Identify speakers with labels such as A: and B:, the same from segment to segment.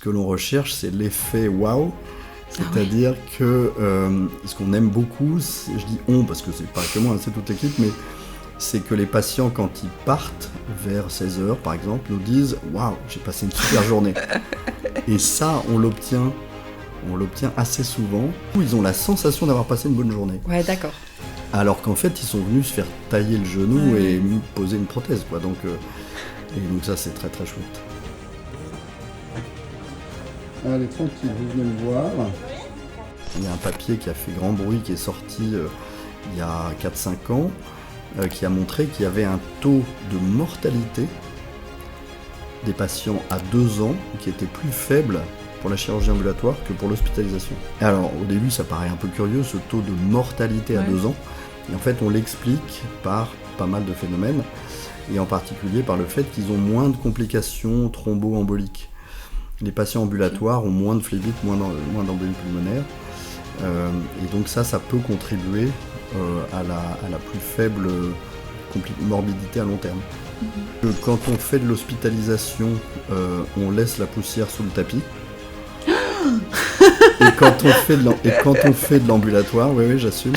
A: ce que l'on recherche, c'est l'effet wow. C'est-à-dire que ce qu'on aime beaucoup, je dis on parce que c'est pas que moi, c'est toute l'équipe, mais c'est que les patients, quand ils partent vers 16h par exemple, nous disent « Waouh, j'ai passé une super journée ». Et ça, on l'obtient assez souvent, où ils ont la sensation d'avoir passé une bonne journée.
B: Ouais, d'accord.
A: Alors qu'en fait, ils sont venus se faire tailler le genou et poser une prothèse, quoi. Donc ça, c'est très très chouette. Allez, tranquille, vous venez me voir. Il y a un papier qui a fait grand bruit, qui est sorti il y a 4-5 ans, qui a montré qu'il y avait un taux de mortalité des patients à 2 ans qui était plus faible pour la chirurgie ambulatoire que pour l'hospitalisation. Alors, au début, ça paraît un peu curieux, ce taux de mortalité à 2 ans. Et en fait, on l'explique par pas mal de phénomènes, et en particulier par le fait qu'ils ont moins de complications thromboemboliques. Les patients ambulatoires ont moins de phlébite, moins d'embolie pulmonaire. Et donc ça peut contribuer à la plus faible morbidité à long terme. Quand on fait de l'hospitalisation, on laisse la poussière sous le tapis. Et quand on fait de l'ambulatoire, oui, j'assume.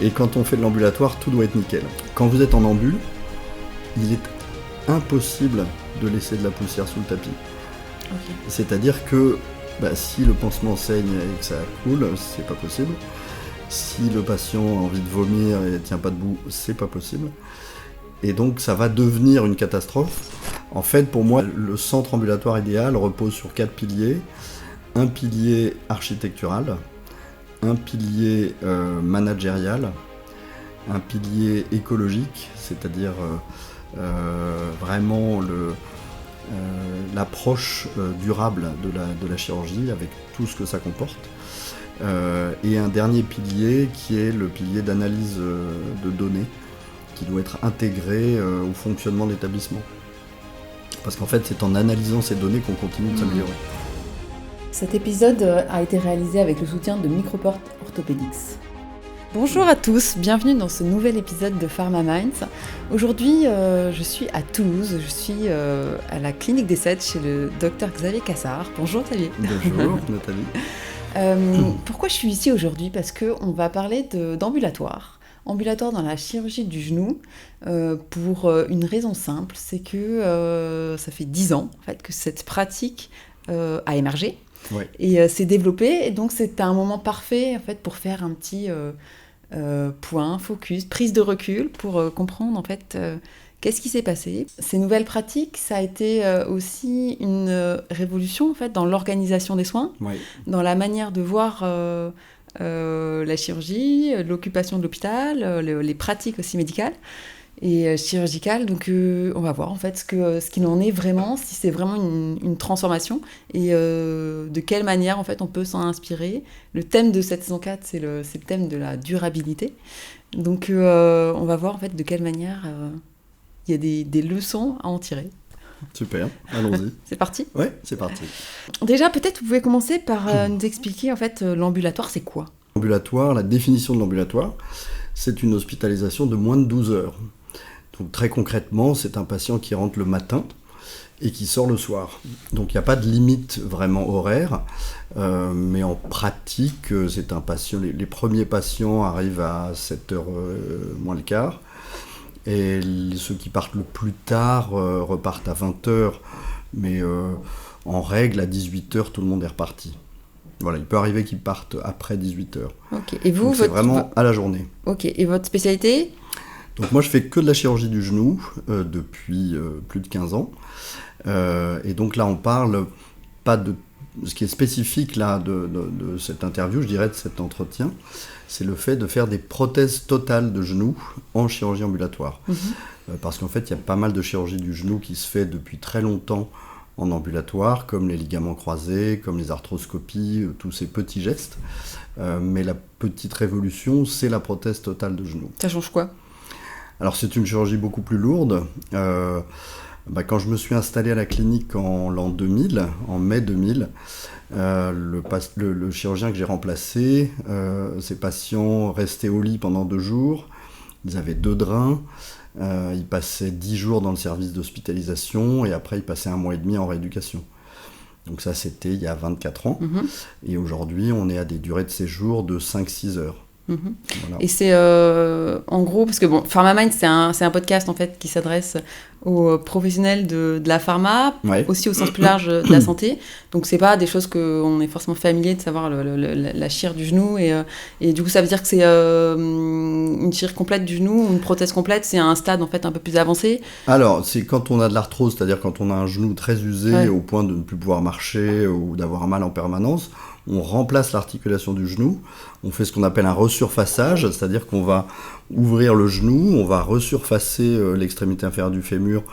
A: Et quand on fait de l'ambulatoire, tout doit être nickel. Quand vous êtes en ambule, il est impossible de laisser de la poussière sous le tapis. Okay. C'est-à-dire que si le pansement saigne et que ça coule, c'est pas possible. Si le patient a envie de vomir et ne tient pas debout, c'est pas possible. Et donc ça va devenir une catastrophe. En fait, pour moi, le centre ambulatoire idéal repose sur 4 piliers. Un pilier architectural, un pilier managérial, un pilier écologique, c'est-à-dire vraiment l'approche durable de la chirurgie avec tout ce que ça comporte, et un dernier pilier qui est le pilier d'analyse de données qui doit être intégré au fonctionnement de l'établissement. Parce qu'en fait, c'est en analysant ces données qu'on continue de s'améliorer.
B: Cet épisode a été réalisé avec le soutien de Microport Orthopedics. Bonjour à tous, bienvenue dans ce nouvel épisode de Pharma Minds. Aujourd'hui, je suis à Toulouse, je suis à la clinique des 7 chez le docteur Xavier Cassard. Bonjour Xavier.
A: Bonjour Nathalie.
B: Pourquoi je suis ici aujourd'hui ? Parce qu'on va parler d'ambulatoire. Ambulatoire dans la chirurgie du genou, pour une raison simple, c'est que ça fait 10 ans en fait, que cette pratique a émergé.
A: Ouais.
B: Et s'est développé, et donc c'était un moment parfait en fait, pour faire un petit point, focus, prise de recul, pour comprendre en fait qu'est-ce qui s'est passé. Ces nouvelles pratiques, ça a été aussi une révolution en fait, dans l'organisation des soins,
A: ouais.
B: Dans la manière de voir la chirurgie, l'occupation de l'hôpital, les pratiques aussi médicales et chirurgicale, donc on va voir en fait ce qu'il en est vraiment, si c'est vraiment une transformation et de quelle manière en fait on peut s'en inspirer. Le thème de cette saison 4, c'est le thème de la durabilité, donc on va voir en fait de quelle manière il y a des leçons à en tirer.
A: Super, allons-y.
B: C'est parti ?
A: Ouais, c'est parti.
B: Déjà, peut-être vous pouvez commencer par nous expliquer en fait l'ambulatoire, c'est quoi ?
A: L'ambulatoire, la définition de l'ambulatoire, c'est une hospitalisation de moins de 12 heures. Donc très concrètement, c'est un patient qui rentre le matin et qui sort le soir. Donc il n'y a pas de limite vraiment horaire, mais en pratique, c'est un patient. Les premiers patients arrivent à 7h moins le quart, et ceux qui partent le plus tard repartent à 20h, mais en règle, à 18h, tout le monde est reparti. Voilà, il peut arriver qu'ils partent après 18h.
B: Okay. Et vous,
A: c'est vraiment à la journée.
B: Ok, et votre spécialité ?
A: Donc moi je fais que de la chirurgie du genou depuis plus de 15 ans. Et donc là on parle pas de ce qui est spécifique là de cette interview, je dirais de cet entretien, c'est le fait de faire des prothèses totales de genoux en chirurgie ambulatoire. Parce qu'en fait il y a pas mal de chirurgie du genou qui se fait depuis très longtemps en ambulatoire, comme les ligaments croisés, comme les arthroscopies, tous ces petits gestes. Mais la petite révolution, c'est la prothèse totale de genou.
B: Ça change quoi ?
A: Alors c'est une chirurgie beaucoup plus lourde. Quand je me suis installé à la clinique en l'an 2000, en mai 2000, le chirurgien que j'ai remplacé, ces patients restaient au lit pendant 2 jours, ils avaient 2 drains, ils passaient 10 jours dans le service d'hospitalisation et après ils passaient 1 mois et demi en rééducation. Donc ça, c'était il y a 24 ans.
B: Mhm.
A: Et aujourd'hui, on est à des durées de séjour de 5-6 heures.
B: Mhm.
A: Voilà.
B: Et c'est en gros, parce que bon, PharmaMind, c'est un podcast en fait qui s'adresse aux professionnels de la pharma,
A: Ouais.
B: aussi au sens plus large de la santé. Donc c'est pas des choses qu'on est forcément familier de savoir la chire du genou. Et du coup, ça veut dire que c'est une chire complète du genou, ou une prothèse complète, c'est un stade en fait un peu plus avancé.
A: Alors, c'est quand on a de l'arthrose, c'est-à-dire quand on a un genou très usé
B: Ouais.
A: au point de ne plus pouvoir marcher ou d'avoir mal en permanence, on remplace l'articulation du genou, on fait ce qu'on appelle un resurfaçage, c'est-à-dire qu'on va ouvrir le genou, on va resurfacer l'extrémité inférieure du fémur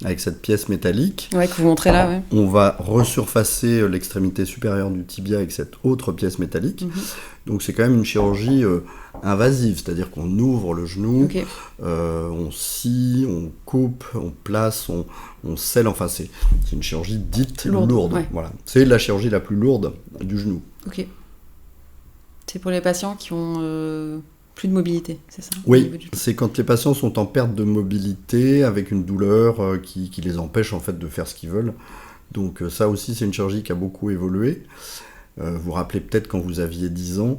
A: avec cette pièce métallique.
B: Ouais, que vous montrez là, ouais.
A: On va resurfacer l'extrémité supérieure du tibia avec cette autre pièce métallique.
B: Mhm.
A: Donc c'est quand même une chirurgie invasive, c'est-à-dire qu'on ouvre le genou,
B: Ok.
A: on scie, on coupe, on place, on scelle, enfin c'est une chirurgie dite lourde.
B: Ouais.
A: Voilà. C'est la chirurgie la plus lourde du genou.
B: Ok. C'est pour les patients qui ont plus de mobilité, c'est ça? Au
A: Oui,
B: niveau du genou.
A: c'est quand les patients sont en perte de mobilité, avec une douleur qui les empêche en fait de faire ce qu'ils veulent. Donc ça aussi c'est une chirurgie qui a beaucoup évolué. Vous vous rappelez peut-être quand vous aviez 10 ans,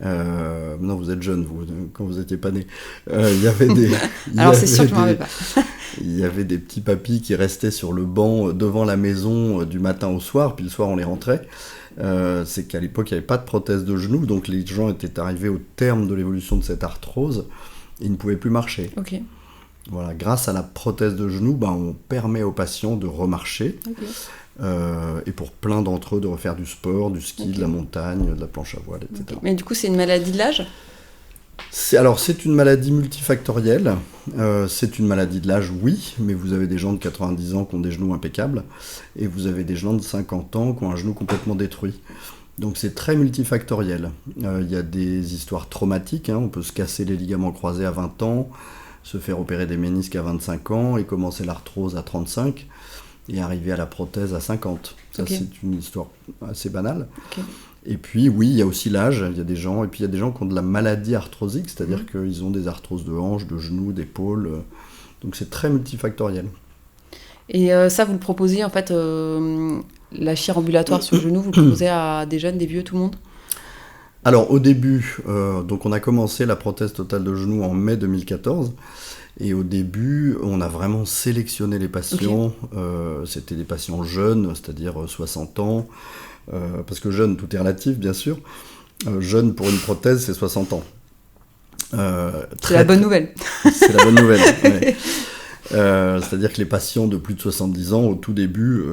A: non vous êtes jeune, vous, quand vous n'étiez pas né, il y avait des...
B: Alors c'est sûr que je m'en rappelle pas.
A: Il y avait des petits papis qui restaient sur le banc devant la maison du matin au soir, puis le soir on les rentrait. C'est qu'à l'époque il n'y avait pas de prothèse de genou, donc les gens étaient arrivés au terme de l'évolution de cette arthrose et ils ne pouvaient plus marcher.
B: Ok.
A: Voilà, grâce à la prothèse de genou, on permet aux patients de remarcher.
B: Ok.
A: Et pour plein d'entre eux de refaire du sport, du ski,
B: Ok.
A: de la montagne, de la planche à voile, etc.
B: Ok. Mais du coup, c'est une maladie de l'âge?
A: C'est une maladie multifactorielle. C'est une maladie de l'âge, oui, mais vous avez des gens de 90 ans qui ont des genoux impeccables, et vous avez des gens de 50 ans qui ont un genou complètement détruit. Donc c'est très multifactoriel. Il y a des histoires traumatiques, on peut se casser les ligaments croisés à 20 ans, se faire opérer des ménisques à 25 ans, et commencer l'arthrose à 35, et arriver à la prothèse à 50. Ça,
B: Ok.
A: c'est une histoire assez banale.
B: Ok.
A: Et puis, oui, il y a aussi l'âge. Il y a des gens, et puis il y a des gens qui ont de la maladie arthrosique, c'est-à-dire qu'ils ont des arthroses de hanches, de genoux, d'épaules. Donc c'est très multifactoriel.
B: Et ça, vous le proposez en fait, la chire ambulatoire sur le genou, vous le proposez à des jeunes, des vieux, tout le monde?
A: Alors au début, donc on a commencé la prothèse totale de genou en mai 2014. Et au début, on a vraiment sélectionné les patients. C'était des patients jeunes, c'est-à-dire 60 ans. Parce que jeune, tout est relatif, bien sûr. Jeune pour une prothèse, c'est 60 ans.
B: C'est la bonne nouvelle.
A: C'est la bonne nouvelle. Ouais. C'est-à-dire que les patients de plus de 70 ans, au tout début,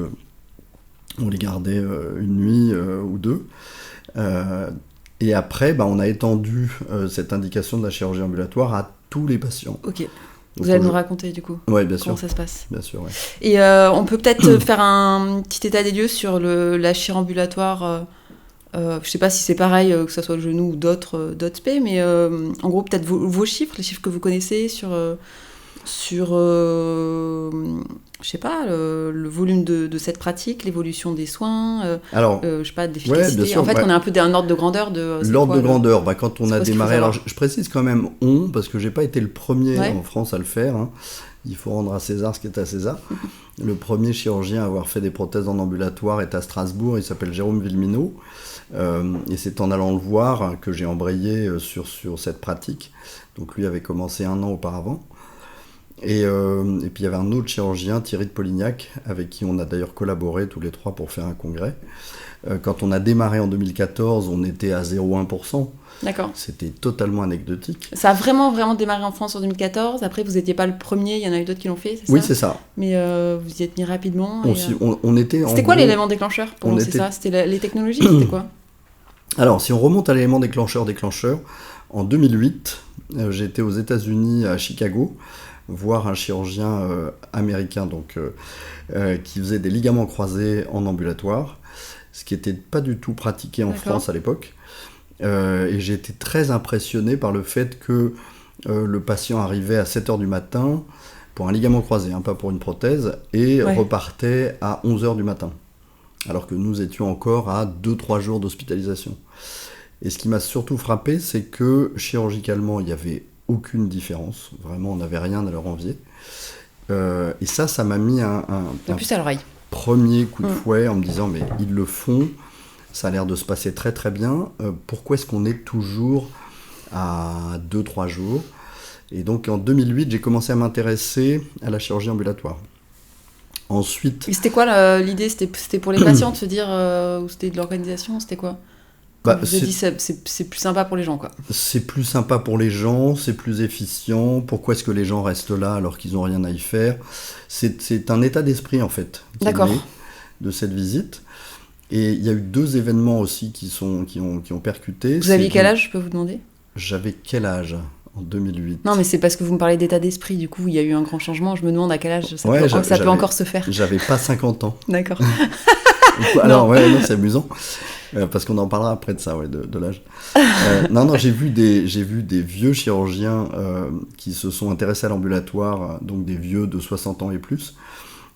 A: on les gardait une nuit ou deux. Et après, on a étendu cette indication de la chirurgie ambulatoire à tous les patients.
B: Ok.
A: Donc,
B: Vous allez nous raconter du coup
A: Oui, bien
B: comment
A: sûr.
B: ça se passe.
A: Bien sûr, ouais.
B: Et on peut peut-être faire un petit état des lieux sur la chire ambulatoire. Je sais pas si c'est pareil, que ce soit le genou ou d'autres spé, mais en gros, peut-être vos chiffres, les chiffres que vous connaissez sur je sais pas, le volume de cette pratique, l'évolution des soins,
A: Alors,
B: je sais pas, de l'efficacité.
A: bien sûr,
B: En fait,
A: ouais.
B: on a un peu un ordre de grandeur de... c'est
A: l'ordre
B: quoi,
A: de grandeur, quand on
B: c'est
A: a
B: quoi ce qu'il faut
A: démarré,
B: savoir
A: alors je précise quand même on, parce que j'ai pas été le premier
B: Ouais.
A: en France à le faire, Il faut rendre à César ce qui est à César. Le premier chirurgien à avoir fait des prothèses en ambulatoire est à Strasbourg, il s'appelle Jérôme Villeminot, et c'est en allant le voir que j'ai embrayé sur cette pratique. Donc lui avait commencé 1 an auparavant. Et puis il y avait un autre chirurgien, Thierry de Polignac, avec qui on a d'ailleurs collaboré tous les trois pour faire un congrès. Quand on a démarré en 2014, on était à 0,1%.
B: D'accord.
A: C'était totalement anecdotique.
B: Ça a vraiment démarré en France en 2014. Après, vous n'étiez pas le premier, il y en a eu d'autres qui l'ont fait, c'est
A: Oui,
B: ça?
A: c'est ça.
B: Mais vous y êtes mis rapidement.
A: On était
B: C'était quoi l'élément déclencheur pour lancer ça? C'était les technologies? C'était quoi?
A: Alors, si on remonte à l'élément déclencheur, en 2008, j'étais aux États-Unis à Chicago, voir un chirurgien américain qui faisait des ligaments croisés en ambulatoire, ce qui n'était pas du tout pratiqué en
B: D'accord.
A: France à l'époque. Et j'ai été très impressionné par le fait que le patient arrivait à 7h du matin pour un ligament croisé, pas pour une prothèse, et repartait à 11h du matin. Alors que nous étions encore à 2-3 jours d'hospitalisation. Et ce qui m'a surtout frappé, c'est que chirurgicalement, il n'y avait aucune différence. Vraiment, on n'avait rien à leur envier. Et ça m'a mis
B: La puce à l'oreille.
A: premier coup de fouet en me disant mais ils le font, ça a l'air de se passer très très bien, pourquoi est-ce qu'on est toujours à 2-3 jours? Et donc en 2008, j'ai commencé à m'intéresser à la chirurgie ambulatoire. Ensuite...
B: Et c'était quoi l'idée? C'était pour les patients de se dire, ou c'était de l'organisation? C'était quoi? Vous avez dit c'est plus sympa pour les gens, quoi.
A: C'est plus sympa pour les gens, c'est plus efficient. Pourquoi est-ce que les gens restent là alors qu'ils n'ont rien à y faire? C'est un état d'esprit, en fait, qui est né de cette visite. Et il y a eu 2 événements aussi qui ont percuté.
B: Vous aviez quel âge, je peux vous demander?
A: J'avais quel âge en 2008?
B: Non, mais c'est parce que vous me parlez d'état d'esprit, du coup, il y a eu un grand changement. Je me demande à quel âge ça peut encore se faire.
A: J'avais pas 50 ans.
B: D'accord.
A: Alors, non, c'est amusant. Parce qu'on en parlera après de ça, de l'âge. Non, j'ai vu des vieux chirurgiens qui se sont intéressés à l'ambulatoire, donc des vieux de 60 ans et plus,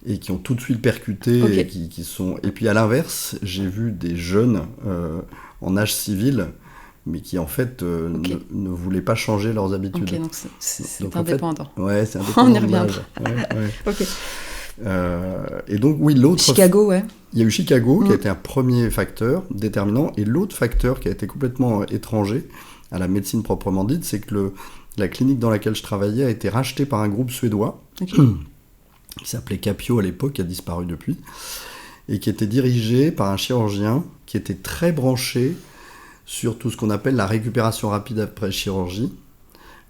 A: et qui ont tout de suite percuté, et puis à l'inverse, j'ai vu des jeunes en âge civil, mais qui en fait ne voulaient pas changer leurs habitudes.
B: Ok, donc c'est indépendant.
A: En fait, ouais, c'est indépendant.
B: On y reviendra.
A: Ouais.
B: Ok.
A: Et donc, oui, l'autre...
B: Chicago, ouais.
A: Il y a eu Chicago qui a été un premier facteur déterminant, et l'autre facteur qui a été complètement étranger à la médecine proprement dite, c'est que la clinique dans laquelle je travaillais a été rachetée par un groupe suédois qui s'appelait Capio à l'époque, qui a disparu depuis, et qui était dirigé par un chirurgien qui était très branché sur tout ce qu'on appelle la récupération rapide après chirurgie,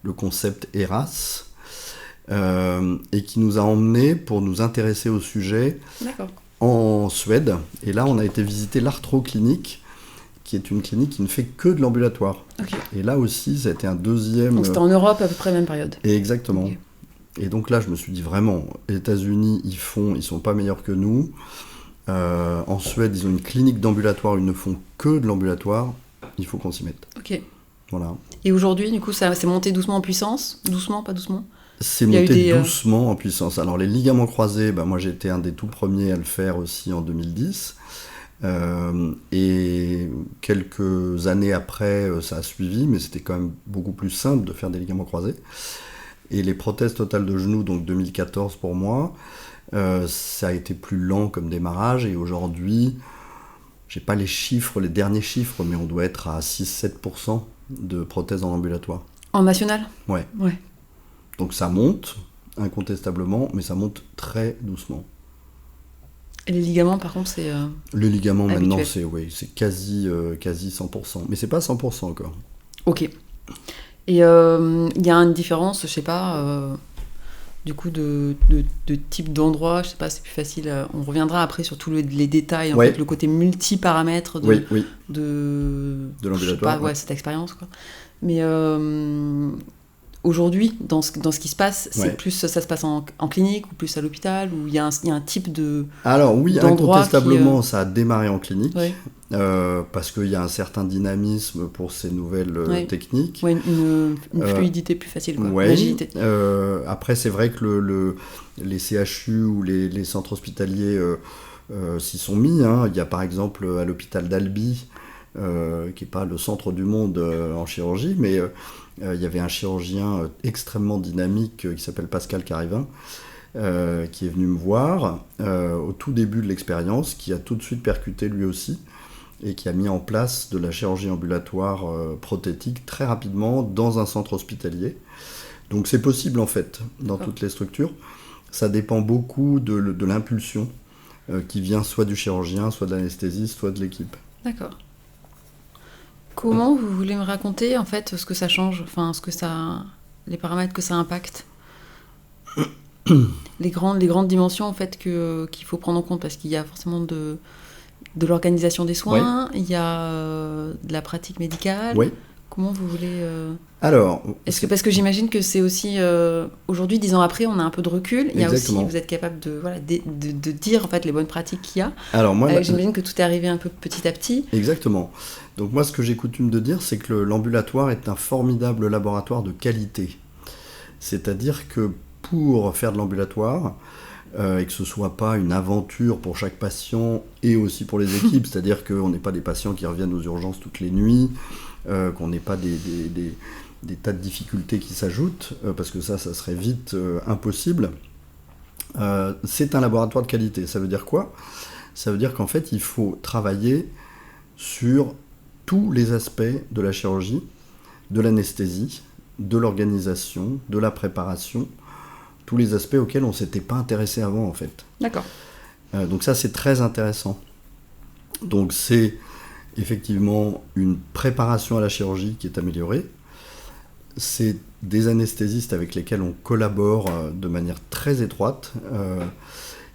A: le concept ERAS, et qui nous a emmenés pour nous intéresser au sujet en Suède. Et là, on a été visiter l'Arthro-clinique, qui est une clinique qui ne fait que de l'ambulatoire. Et là aussi, ça a été un deuxième...
B: Donc c'était en Europe à peu près même période.
A: Et exactement. Et donc là, je me suis dit vraiment, les États-Unis, ils sont pas meilleurs que nous. En Suède, ils ont une clinique d'ambulatoire, ils ne font que de l'ambulatoire. Il faut qu'on s'y mette. Ok. Voilà.
B: Et aujourd'hui, du coup, ça s'est monté doucement en puissance? Doucement, pas doucement?
A: C'est monté doucement en puissance. Alors les ligaments croisés, moi j'ai été un des tout premiers à le faire aussi en 2010. Et quelques années après, ça a suivi, mais c'était quand même beaucoup plus simple de faire des ligaments croisés. Et les prothèses totales de genoux, donc 2014 pour moi, ça a été plus lent comme démarrage. Et aujourd'hui, j'ai pas les derniers chiffres, mais on doit être à 6-7% de prothèses en ambulatoire.
B: En national?
A: Ouais. Donc ça monte, incontestablement, mais ça monte très doucement.
B: Et les ligaments, par contre, c'est
A: les ligaments,
B: habituel.
A: maintenant, c'est quasi 100%. Mais c'est pas 100% encore. Ok.
B: Et il y a une différence, je sais pas, du coup, de type d'endroit, je sais pas, c'est plus facile. On reviendra après sur tous les détails, en fait, le côté multi-paramètres de
A: l'ambulatoire.
B: Je sais pas, cette expérience, quoi. Mais... aujourd'hui, dans ce qui se passe, c'est plus ça se passe en clinique ou plus à l'hôpital, ou il y a un type de...
A: Alors oui, incontestablement, ça a démarré en clinique, parce qu'il y a un certain dynamisme pour ces nouvelles techniques.
B: Une fluidité plus facile, quoi. Une agilité.
A: Après, c'est vrai que les CHU ou les centres hospitaliers s'y sont mis. Il y a par exemple à l'hôpital d'Albi, qui n'est pas le centre du monde en chirurgie, mais... il y avait un chirurgien extrêmement dynamique qui s'appelle Pascal Carivin, qui est venu me voir au tout début de l'expérience, qui a tout de suite percuté lui aussi, et qui a mis en place de la chirurgie ambulatoire prothétique très rapidement dans un centre hospitalier. Donc c'est possible en fait, dans toutes les structures. Ça dépend beaucoup de l'impulsion qui vient soit du chirurgien, soit de l'anesthésiste, soit de l'équipe. D'accord.
B: Comment vous voulez me raconter en fait ce que ça change, enfin les paramètres que ça impacte, les grandes dimensions en fait qu'il faut prendre en compte, parce qu'il y a forcément de l'organisation des soins, il y a de la pratique médicale. Comment vous voulez
A: Alors,
B: parce que j'imagine que c'est aussi aujourd'hui, 10 ans après, on a un peu de recul. Il y a aussi, vous êtes capable de dire en fait les bonnes pratiques qu'il y a. Alors moi, j'imagine que tout est arrivé un peu petit à petit.
A: Exactement. Donc moi, ce que j'ai coutume de dire, c'est que l'ambulatoire est un formidable laboratoire de qualité. C'est-à-dire que pour faire de l'ambulatoire, et que ce ne soit pas une aventure pour chaque patient et aussi pour les équipes, c'est-à-dire qu'on n'est pas des patients qui reviennent aux urgences toutes les nuits, qu'on n'ait pas des tas de difficultés qui s'ajoutent, parce que ça serait vite impossible. C'est un laboratoire de qualité. Ça veut dire quoi ? Ça veut dire qu'en fait, il faut travailler sur tous les aspects de la chirurgie, de l'anesthésie, de l'organisation, de la préparation, tous les aspects auxquels on ne s'était pas intéressé avant, en fait.
B: D'accord.
A: Donc ça, c'est très intéressant. Donc c'est effectivement une préparation à la chirurgie qui est améliorée. C'est des anesthésistes avec lesquels on collabore de manière très étroite.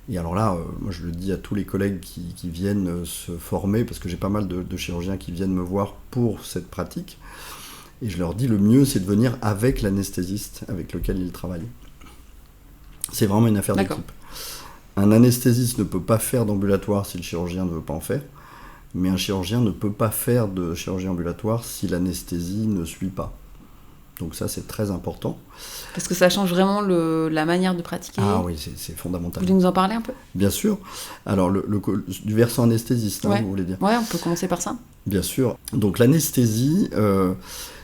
A: Et alors là, moi je le dis à tous les collègues qui viennent se former, parce que j'ai pas mal de chirurgiens qui viennent me voir pour cette pratique. Et je leur dis, le mieux, c'est de venir avec l'anesthésiste avec lequel ils travaillent. C'est vraiment une affaire d'équipe. Un anesthésiste ne peut pas faire d'ambulatoire si le chirurgien ne veut pas en faire, mais un chirurgien ne peut pas faire de chirurgie ambulatoire si l'anesthésie ne suit pas. Donc ça, c'est très important.
B: Parce que ça change vraiment la manière de pratiquer.
A: Ah oui, c'est fondamental.
B: Vous voulez nous en parler un peu ?
A: Bien sûr. Alors, du versant anesthésiste,
B: ouais.
A: Vous voulez dire ?
B: Ouais, on peut commencer par ça.
A: Bien sûr. Donc l'anesthésie,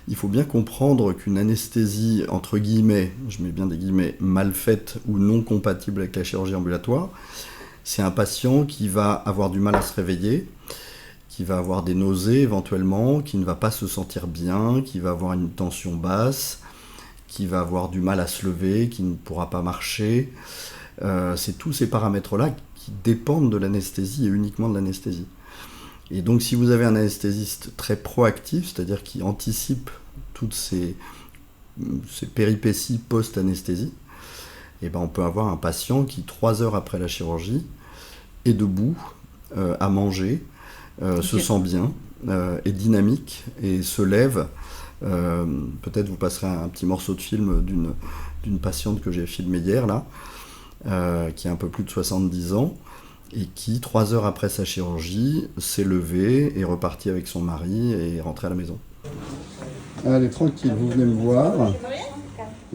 A: il faut bien comprendre qu'une anesthésie, entre guillemets, je mets bien des guillemets, mal faite ou non compatible avec la chirurgie ambulatoire, c'est un patient qui va avoir du mal à se réveiller, qui va avoir des nausées éventuellement, qui ne va pas se sentir bien, qui va avoir une tension basse, qui va avoir du mal à se lever, qui ne pourra pas marcher. C'est tous ces paramètres-là qui dépendent de l'anesthésie et uniquement de l'anesthésie. Et donc si vous avez un anesthésiste très proactif, c'est-à-dire qui anticipe toutes ces péripéties post-anesthésie, et ben on peut avoir un patient qui, 3 heures après la chirurgie, est debout, à manger, se sent bien, est dynamique et se lève. Peut-être vous passerez un petit morceau de film d'une patiente que j'ai filmée hier, là, qui a un peu plus de 70 ans, et qui, 3 heures après sa chirurgie, s'est levée, est repartie avec son mari et est rentrée à la maison. Allez, tranquille, vous venez me voir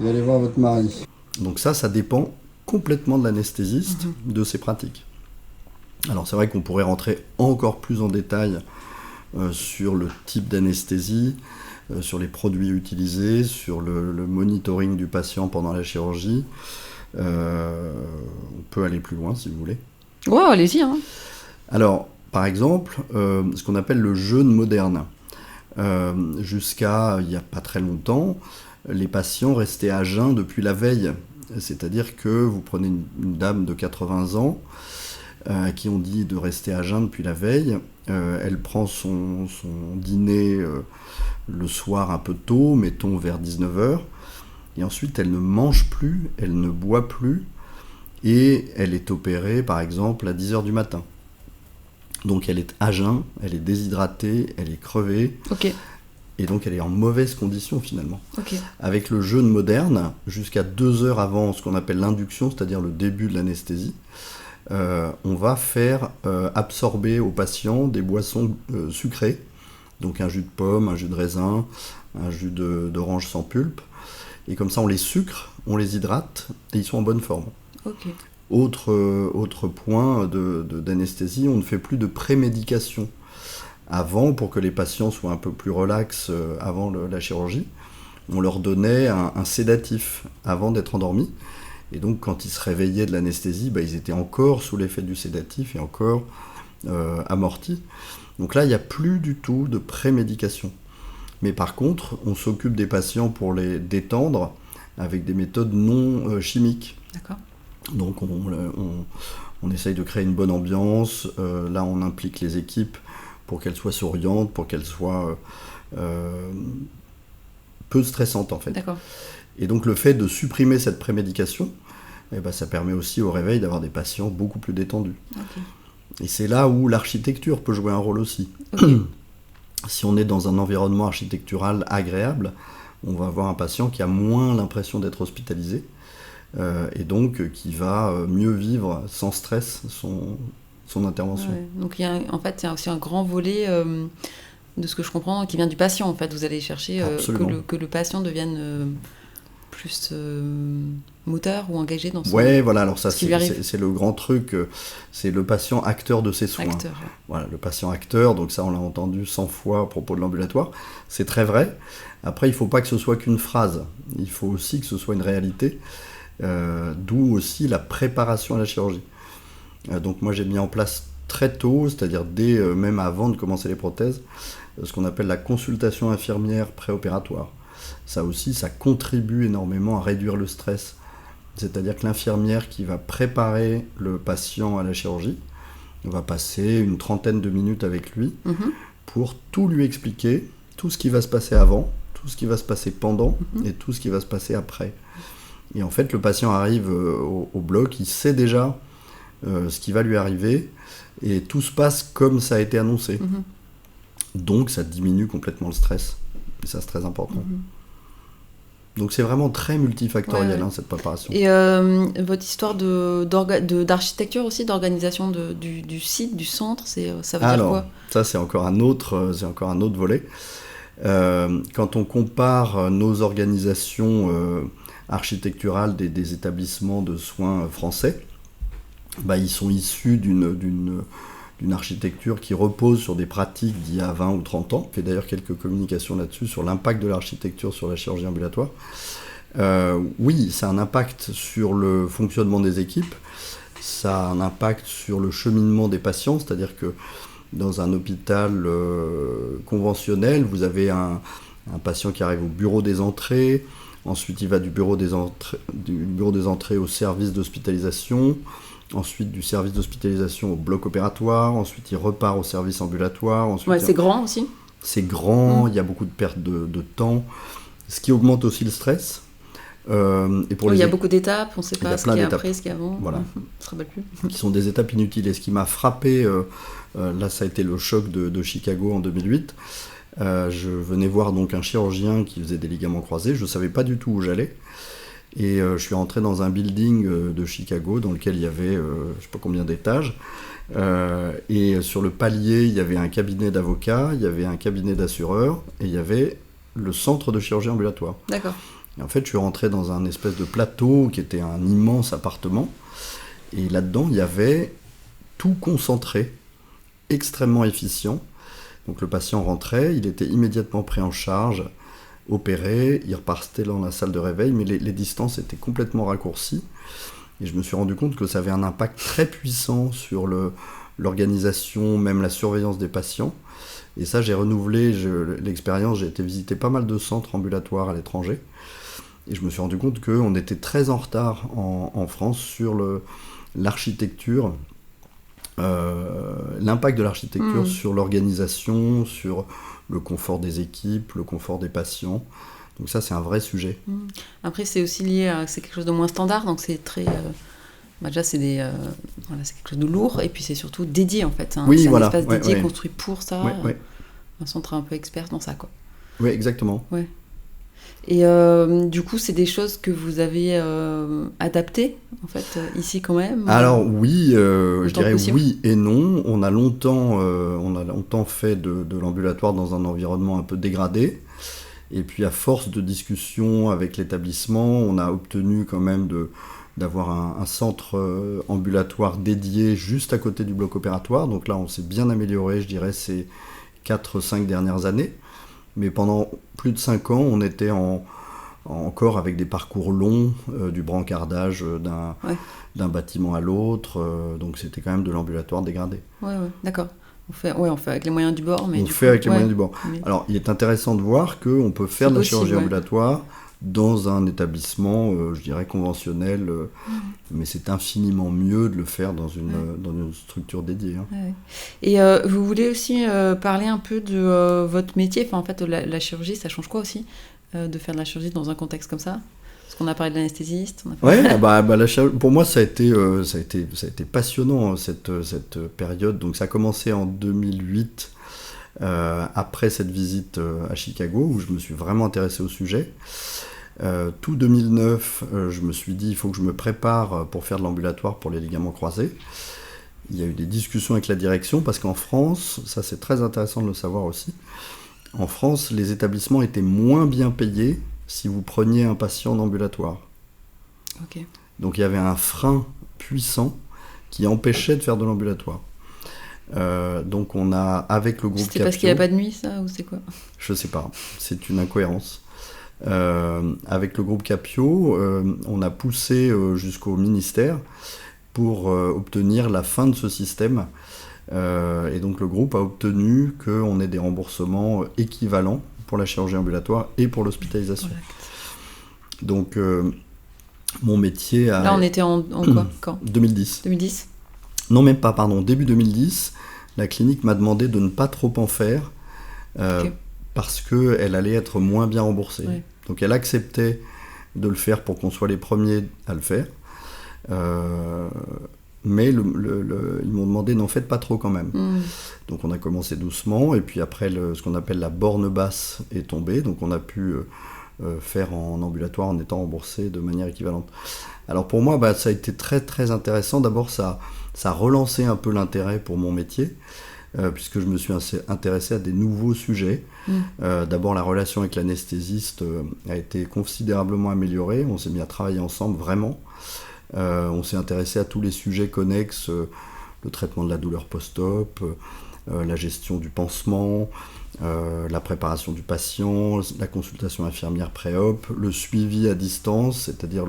A: et allez voir votre mari. Donc ça dépend complètement de l'anesthésiste, de ses pratiques. Alors c'est vrai qu'on pourrait rentrer encore plus en détail sur le type d'anesthésie, sur les produits utilisés, sur le monitoring du patient pendant la chirurgie. On peut aller plus loin si vous voulez.
B: Ouais, allez-y. Hein.
A: Alors, par exemple, ce qu'on appelle le jeûne moderne. Jusqu'à il n'y a pas très longtemps, les patients restaient à jeun depuis la veille. C'est-à-dire que vous prenez une dame de 80 ans à qui on dit de rester à jeun depuis la veille. Elle prend son dîner le soir un peu tôt, mettons vers 19h. Et ensuite, elle ne mange plus, elle ne boit plus. Et elle est opérée, par exemple, à 10h du matin. Donc elle est à jeun, elle est déshydratée, elle est crevée.
B: Okay.
A: Et donc elle est en mauvaise condition finalement.
B: Okay.
A: Avec le jeûne moderne, jusqu'à 2 heures avant ce qu'on appelle l'induction, c'est-à-dire le début de l'anesthésie, on va faire absorber aux patients des boissons sucrées. Donc un jus de pomme, un jus de raisin, un jus d'orange sans pulpe. Et comme ça on les sucre, on les hydrate et ils sont en bonne forme.
B: Okay.
A: Autre point d'anesthésie, on ne fait plus de prémédication. Avant, pour que les patients soient un peu plus relax avant la chirurgie, on leur donnait un sédatif avant d'être endormis. Et donc, quand ils se réveillaient de l'anesthésie, ils étaient encore sous l'effet du sédatif et encore amortis. Donc là, il n'y a plus du tout de prémédication. Mais par contre, on s'occupe des patients pour les détendre avec des méthodes non chimiques.
B: D'accord.
A: Donc on essaye de créer une bonne ambiance. Là, on implique les équipes pour qu'elles soient souriantes, pour qu'elles soient peu stressantes en fait.
B: D'accord.
A: Et donc le fait de supprimer cette prémédication, ça permet aussi au réveil d'avoir des patients beaucoup plus détendus. Okay. Et c'est là où l'architecture peut jouer un rôle aussi. Okay. Si on est dans un environnement architectural agréable, on va avoir un patient qui a moins l'impression d'être hospitalisé. Et donc qui va mieux vivre sans stress son intervention.
B: Ouais, donc il y a en fait il y a aussi un grand volet de ce que je comprends qui vient du patient en fait. Vous allez chercher que le patient devienne plus moteur ou engagé dans son...
A: Ouais, voilà, alors ça c'est le grand truc, c'est le patient acteur de ses soins.
B: Acteur, ouais.
A: Voilà, le patient acteur, donc ça on l'a entendu 100 fois à propos de l'ambulatoire, c'est très vrai. Après il ne faut pas que ce soit qu'une phrase, il faut aussi que ce soit une réalité. D'où aussi la préparation à la chirurgie. Donc moi j'ai mis en place très tôt, c'est-à-dire même avant de commencer les prothèses, ce qu'on appelle la consultation infirmière préopératoire. Ça aussi, ça contribue énormément à réduire le stress. C'est-à-dire que l'infirmière qui va préparer le patient à la chirurgie va passer une 30aine de minutes avec lui pour tout lui expliquer, tout ce qui va se passer avant, tout ce qui va se passer pendant et tout ce qui va se passer après. Et en fait, le patient arrive au bloc, il sait déjà ce qui va lui arriver et tout se passe comme ça a été annoncé. Donc ça diminue complètement le stress. Et ça, c'est très important. Donc c'est vraiment très multifactoriel, cette préparation.
B: Et votre histoire d'architecture aussi, d'organisation du site, du centre, ça veut dire quoi ?
A: Ça c'est encore un autre volet. Quand on compare nos organisations architecturales des établissements de soins français, ils sont issus d'une architecture qui repose sur des pratiques d'il y a 20 ou 30 ans. On fait d'ailleurs quelques communications là-dessus, sur l'impact de l'architecture sur la chirurgie ambulatoire. Oui, ça a un impact sur le fonctionnement des équipes, ça a un impact sur le cheminement des patients, c'est-à-dire que dans un hôpital conventionnel, vous avez un patient qui arrive au bureau des entrées, ensuite il va du bureau des entrées au service d'hospitalisation, ensuite du service d'hospitalisation au bloc opératoire, ensuite il repart au service ambulatoire. Ensuite,
B: c'est grand aussi.
A: C'est grand, il y a beaucoup de pertes de temps, ce qui augmente aussi le stress.
B: Il y a beaucoup d'étapes, on ne sait pas ce qu'il y a après, ce qu'il y a avant.
A: Voilà.
B: On ne se rappelle plus.
A: Qui sont des étapes inutiles. Et ce qui m'a frappé, là ça a été le choc de Chicago en 2008. Je venais voir donc un chirurgien qui faisait des ligaments croisés, je ne savais pas du tout où j'allais. Et je suis rentré dans un building de Chicago dans lequel il y avait je ne sais pas combien d'étages. Et sur le palier, il y avait un cabinet d'avocats, il y avait un cabinet d'assureurs et il y avait le centre de chirurgie ambulatoire.
B: D'accord.
A: Et en fait, je suis rentré dans un espèce de plateau qui était un immense appartement. Et là-dedans, il y avait tout concentré, extrêmement efficient. Donc le patient rentrait, il était immédiatement pris en charge, opéré, il repartait dans la salle de réveil, mais les distances étaient complètement raccourcies. Et je me suis rendu compte que ça avait un impact très puissant sur l'organisation, même la surveillance des patients. Et ça, j'ai renouvelé l'expérience, j'ai été visiter pas mal de centres ambulatoires à l'étranger. Et je me suis rendu compte qu'on était très en retard en France sur l'architecture, l'impact de l'architecture sur l'organisation, sur le confort des équipes, le confort des patients. Donc ça, c'est un vrai sujet.
B: Après, c'est aussi lié à c'est quelque chose de moins standard, donc c'est très... déjà, c'est c'est quelque chose de lourd, et puis c'est surtout dédié, en fait.
A: Oui,
B: c'est
A: voilà.
B: un espace dédié, construit pour ça.
A: Un
B: centre un peu expert dans ça, quoi.
A: Oui, exactement.
B: Ouais. Et du coup, c'est des choses que vous avez adaptées, en fait, ici quand même.
A: Alors oui, je dirais oui et non. On a longtemps fait de l'ambulatoire dans un environnement un peu dégradé. Et puis à force de discussion avec l'établissement, on a obtenu quand même d'avoir un centre ambulatoire dédié juste à côté du bloc opératoire. Donc là, on s'est bien amélioré, je dirais, ces 4-5 dernières années. Mais pendant plus de 5 ans, on était encore avec des parcours longs, du brancardage d'un bâtiment à l'autre. Donc c'était quand même de l'ambulatoire dégradé.
B: Ouais, d'accord. On fait avec les moyens du bord. Mais
A: les moyens du bord. Alors, il est intéressant de voir qu'on peut faire de la chirurgie ambulatoire dans un établissement, je dirais, conventionnel, mais c'est infiniment mieux de le faire dans une structure dédiée.
B: Et vous voulez aussi parler un peu de votre métier, en fait, la chirurgie, ça change quoi aussi de faire de la chirurgie dans un contexte comme ça ? Parce qu'on a parlé de l'anesthésiste.
A: Pour moi, ça a été passionnant, cette période. Donc, ça a commencé en 2008, après cette visite à Chicago, où je me suis vraiment intéressé au sujet. Tout 2009, je me suis dit, il faut que je me prépare pour faire de l'ambulatoire pour les ligaments croisés. Il y a eu des discussions avec la direction, parce qu'en France, ça c'est très intéressant de le savoir aussi, en France, les établissements étaient moins bien payés si vous preniez un patient en ambulatoire.
B: Okay.
A: Donc il y avait un frein puissant qui empêchait de faire de l'ambulatoire. Donc on a, avec le groupe Capio...
B: C'était parce qu'il n'y a pas de nuit, ça, ou c'est quoi ?
A: Je sais pas, c'est une incohérence. Avec le groupe Capio, on a poussé jusqu'au ministère pour obtenir la fin de ce système. Et donc le groupe a obtenu qu'on ait des remboursements équivalents pour la chirurgie ambulatoire et pour l'hospitalisation. Correct. Donc mon métier a...
B: Là on était en quoi, quand
A: 2010.
B: 2010 ?
A: Non, même pas, pardon. Début 2010, la clinique m'a demandé de ne pas trop en faire parce qu'elle allait être moins bien remboursée. Ouais. Donc elle acceptait de le faire pour qu'on soit les premiers à le faire. Mais ils m'ont demandé n'en faites pas trop quand même. Donc on a commencé doucement, et puis après ce qu'on appelle la borne basse est tombée, donc on a pu faire en ambulatoire en étant remboursé de manière équivalente. Alors pour moi, ça a été très très intéressant. D'abord ça a relancé un peu l'intérêt pour mon métier, puisque je me suis intéressé à des nouveaux sujets. D'abord la relation avec l'anesthésiste a été considérablement améliorée, on s'est mis à travailler ensemble vraiment. On s'est intéressé à tous les sujets connexes, le traitement de la douleur post-op, la gestion du pansement, la préparation du patient, la consultation infirmière pré-op, le suivi à distance, c'est-à-dire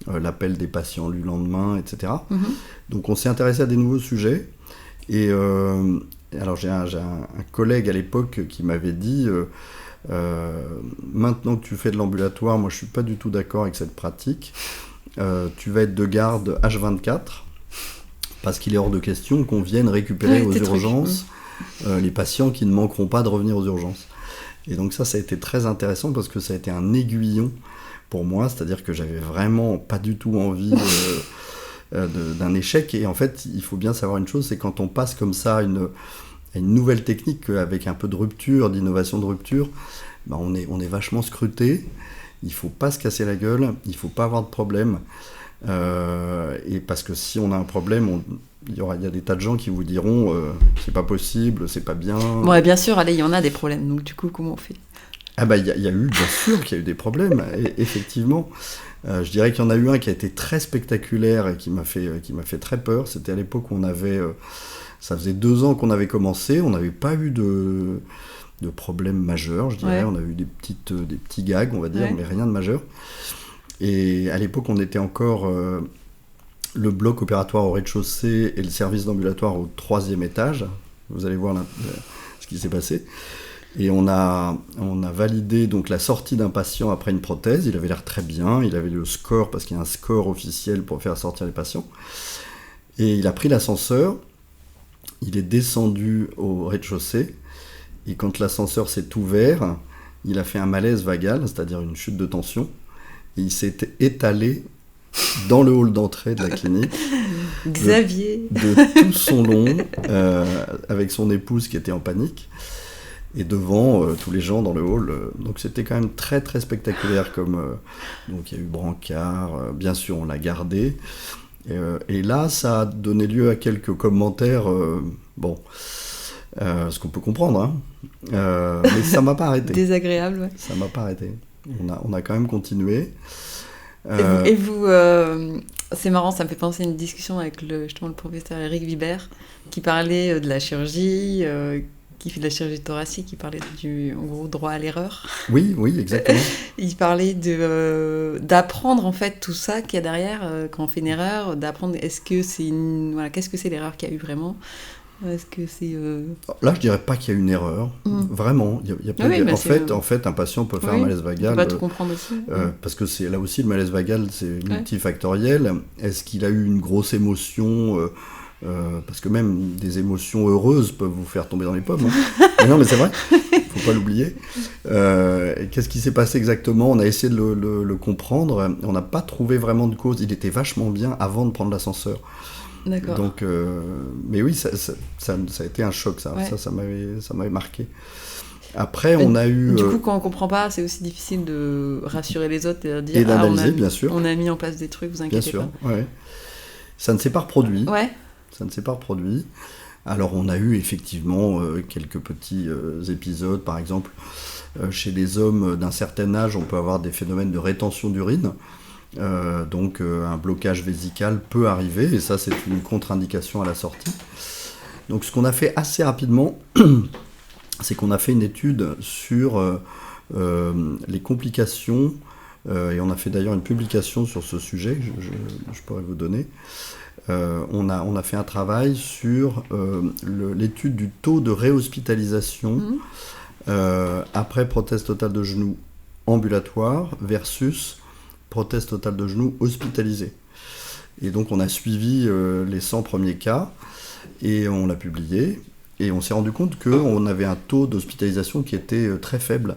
A: l'appel des patients le lendemain, etc. Donc on s'est intéressé à des nouveaux sujets. Et alors j'ai un collègue à l'époque qui m'avait dit maintenant que tu fais de l'ambulatoire, moi je suis pas du tout d'accord avec cette pratique. Tu vas être de garde H24 parce qu'il est hors de question qu'on vienne récupérer aux urgences les patients qui ne manqueront pas de revenir aux urgences. Et donc ça a été très intéressant parce que ça a été un aiguillon pour moi, c'est-à-dire que j'avais vraiment pas du tout envie d'un échec. Et en fait, il faut bien savoir une chose, c'est quand on passe comme ça à une nouvelle technique avec un peu de rupture, d'innovation de rupture, on est vachement scruté. Il ne faut pas se casser la gueule, il ne faut pas avoir de problème. Et parce que si on a un problème, il y a des tas de gens qui vous diront c'est pas possible, c'est pas bien.
B: Bon, et bien sûr, allez, il y en a des problèmes, donc du coup, comment on fait ?
A: Il y a eu, bien sûr qu'il y a eu des problèmes, et, effectivement. Je dirais qu'il y en a eu un qui a été très spectaculaire et qui m'a fait très peur. C'était à l'époque où ça faisait 2 ans qu'on avait commencé, on n'avait pas eu de problèmes majeurs, je dirais. Ouais. On a eu des petits gags, on va dire, mais rien de majeur. Et à l'époque, on était encore le bloc opératoire au rez-de-chaussée et le service d'ambulatoire au 3e étage. Vous allez voir ce qui s'est passé. Et on a validé donc la sortie d'un patient après une prothèse. Il avait l'air très bien, il avait le score, parce qu'il y a un score officiel pour faire sortir les patients. Et il a pris l'ascenseur, il est descendu au rez-de-chaussée, et quand l'ascenseur s'est ouvert, il a fait un malaise vagal, c'est-à-dire une chute de tension, et il s'est étalé dans le hall d'entrée de la clinique.
B: Xavier
A: de tout son long, avec son épouse qui était en panique, et devant tous les gens dans le hall. Donc c'était quand même très très spectaculaire. Donc il y a eu brancard, bien sûr on l'a gardé. Et là, ça a donné lieu à quelques commentaires, ce qu'on peut comprendre, hein. Mais ça m'a pas arrêté.
B: Désagréable, ouais.
A: Ça m'a pas arrêté. On a quand même continué.
B: Et vous c'est marrant, ça me fait penser à une discussion avec le professeur Eric Vibert, qui parlait de la chirurgie, qui fait de la chirurgie thoracique, qui parlait en gros, droit à l'erreur.
A: Oui, exactement.
B: Il parlait d'apprendre, en fait, tout ça qu'il y a derrière, quand on fait une erreur, d'apprendre, qu'est-ce que c'est l'erreur qu'il y a eu vraiment ? Est-ce que c'est...
A: Là, je dirais pas qu'il y a une erreur. Vraiment. Il y a pas en fait, un patient peut faire un malaise vagal.
B: On peut pas tout comprendre aussi.
A: Parce que là aussi, le malaise vagal, c'est multifactoriel. Est-ce qu'il a eu une grosse émotion parce que même des émotions heureuses peuvent vous faire tomber dans les pommes. Hein. Non, mais c'est vrai. Faut pas l'oublier. Qu'est-ce qui s'est passé exactement ? On a essayé de le comprendre. On n'a pas trouvé vraiment de cause. Il était vachement bien avant de prendre l'ascenseur.
B: D'accord.
A: Donc, mais oui, ça a été un choc, ça. Ouais. Ça m'avait marqué. Après, on a eu...
B: Du coup, quand on comprend pas, c'est aussi difficile de rassurer les autres et de dire...
A: Et d'analyser, bien sûr.
B: On a mis en place des trucs, vous inquiétez pas.
A: Bien sûr, ouais. Ça ne s'est pas reproduit.
B: Ouais.
A: Ça ne s'est pas reproduit. Alors, on a eu effectivement quelques petits épisodes. Par exemple, chez les hommes d'un certain âge, on peut avoir des phénomènes de rétention d'urine. Donc un blocage vésical peut arriver, et ça c'est une contre-indication à la sortie. Donc ce qu'on a fait assez rapidement, c'est qu'on a fait une étude sur les complications, et on a fait d'ailleurs une publication sur ce sujet, je pourrais vous donner. On a fait un travail sur l'étude du taux de réhospitalisation après prothèse totale de genou ambulatoire versus prothèse totale de genou hospitalisée. Et donc on a suivi les 100 premiers cas et on l'a publié. Et on s'est rendu compte qu'on avait un taux d'hospitalisation qui était très faible.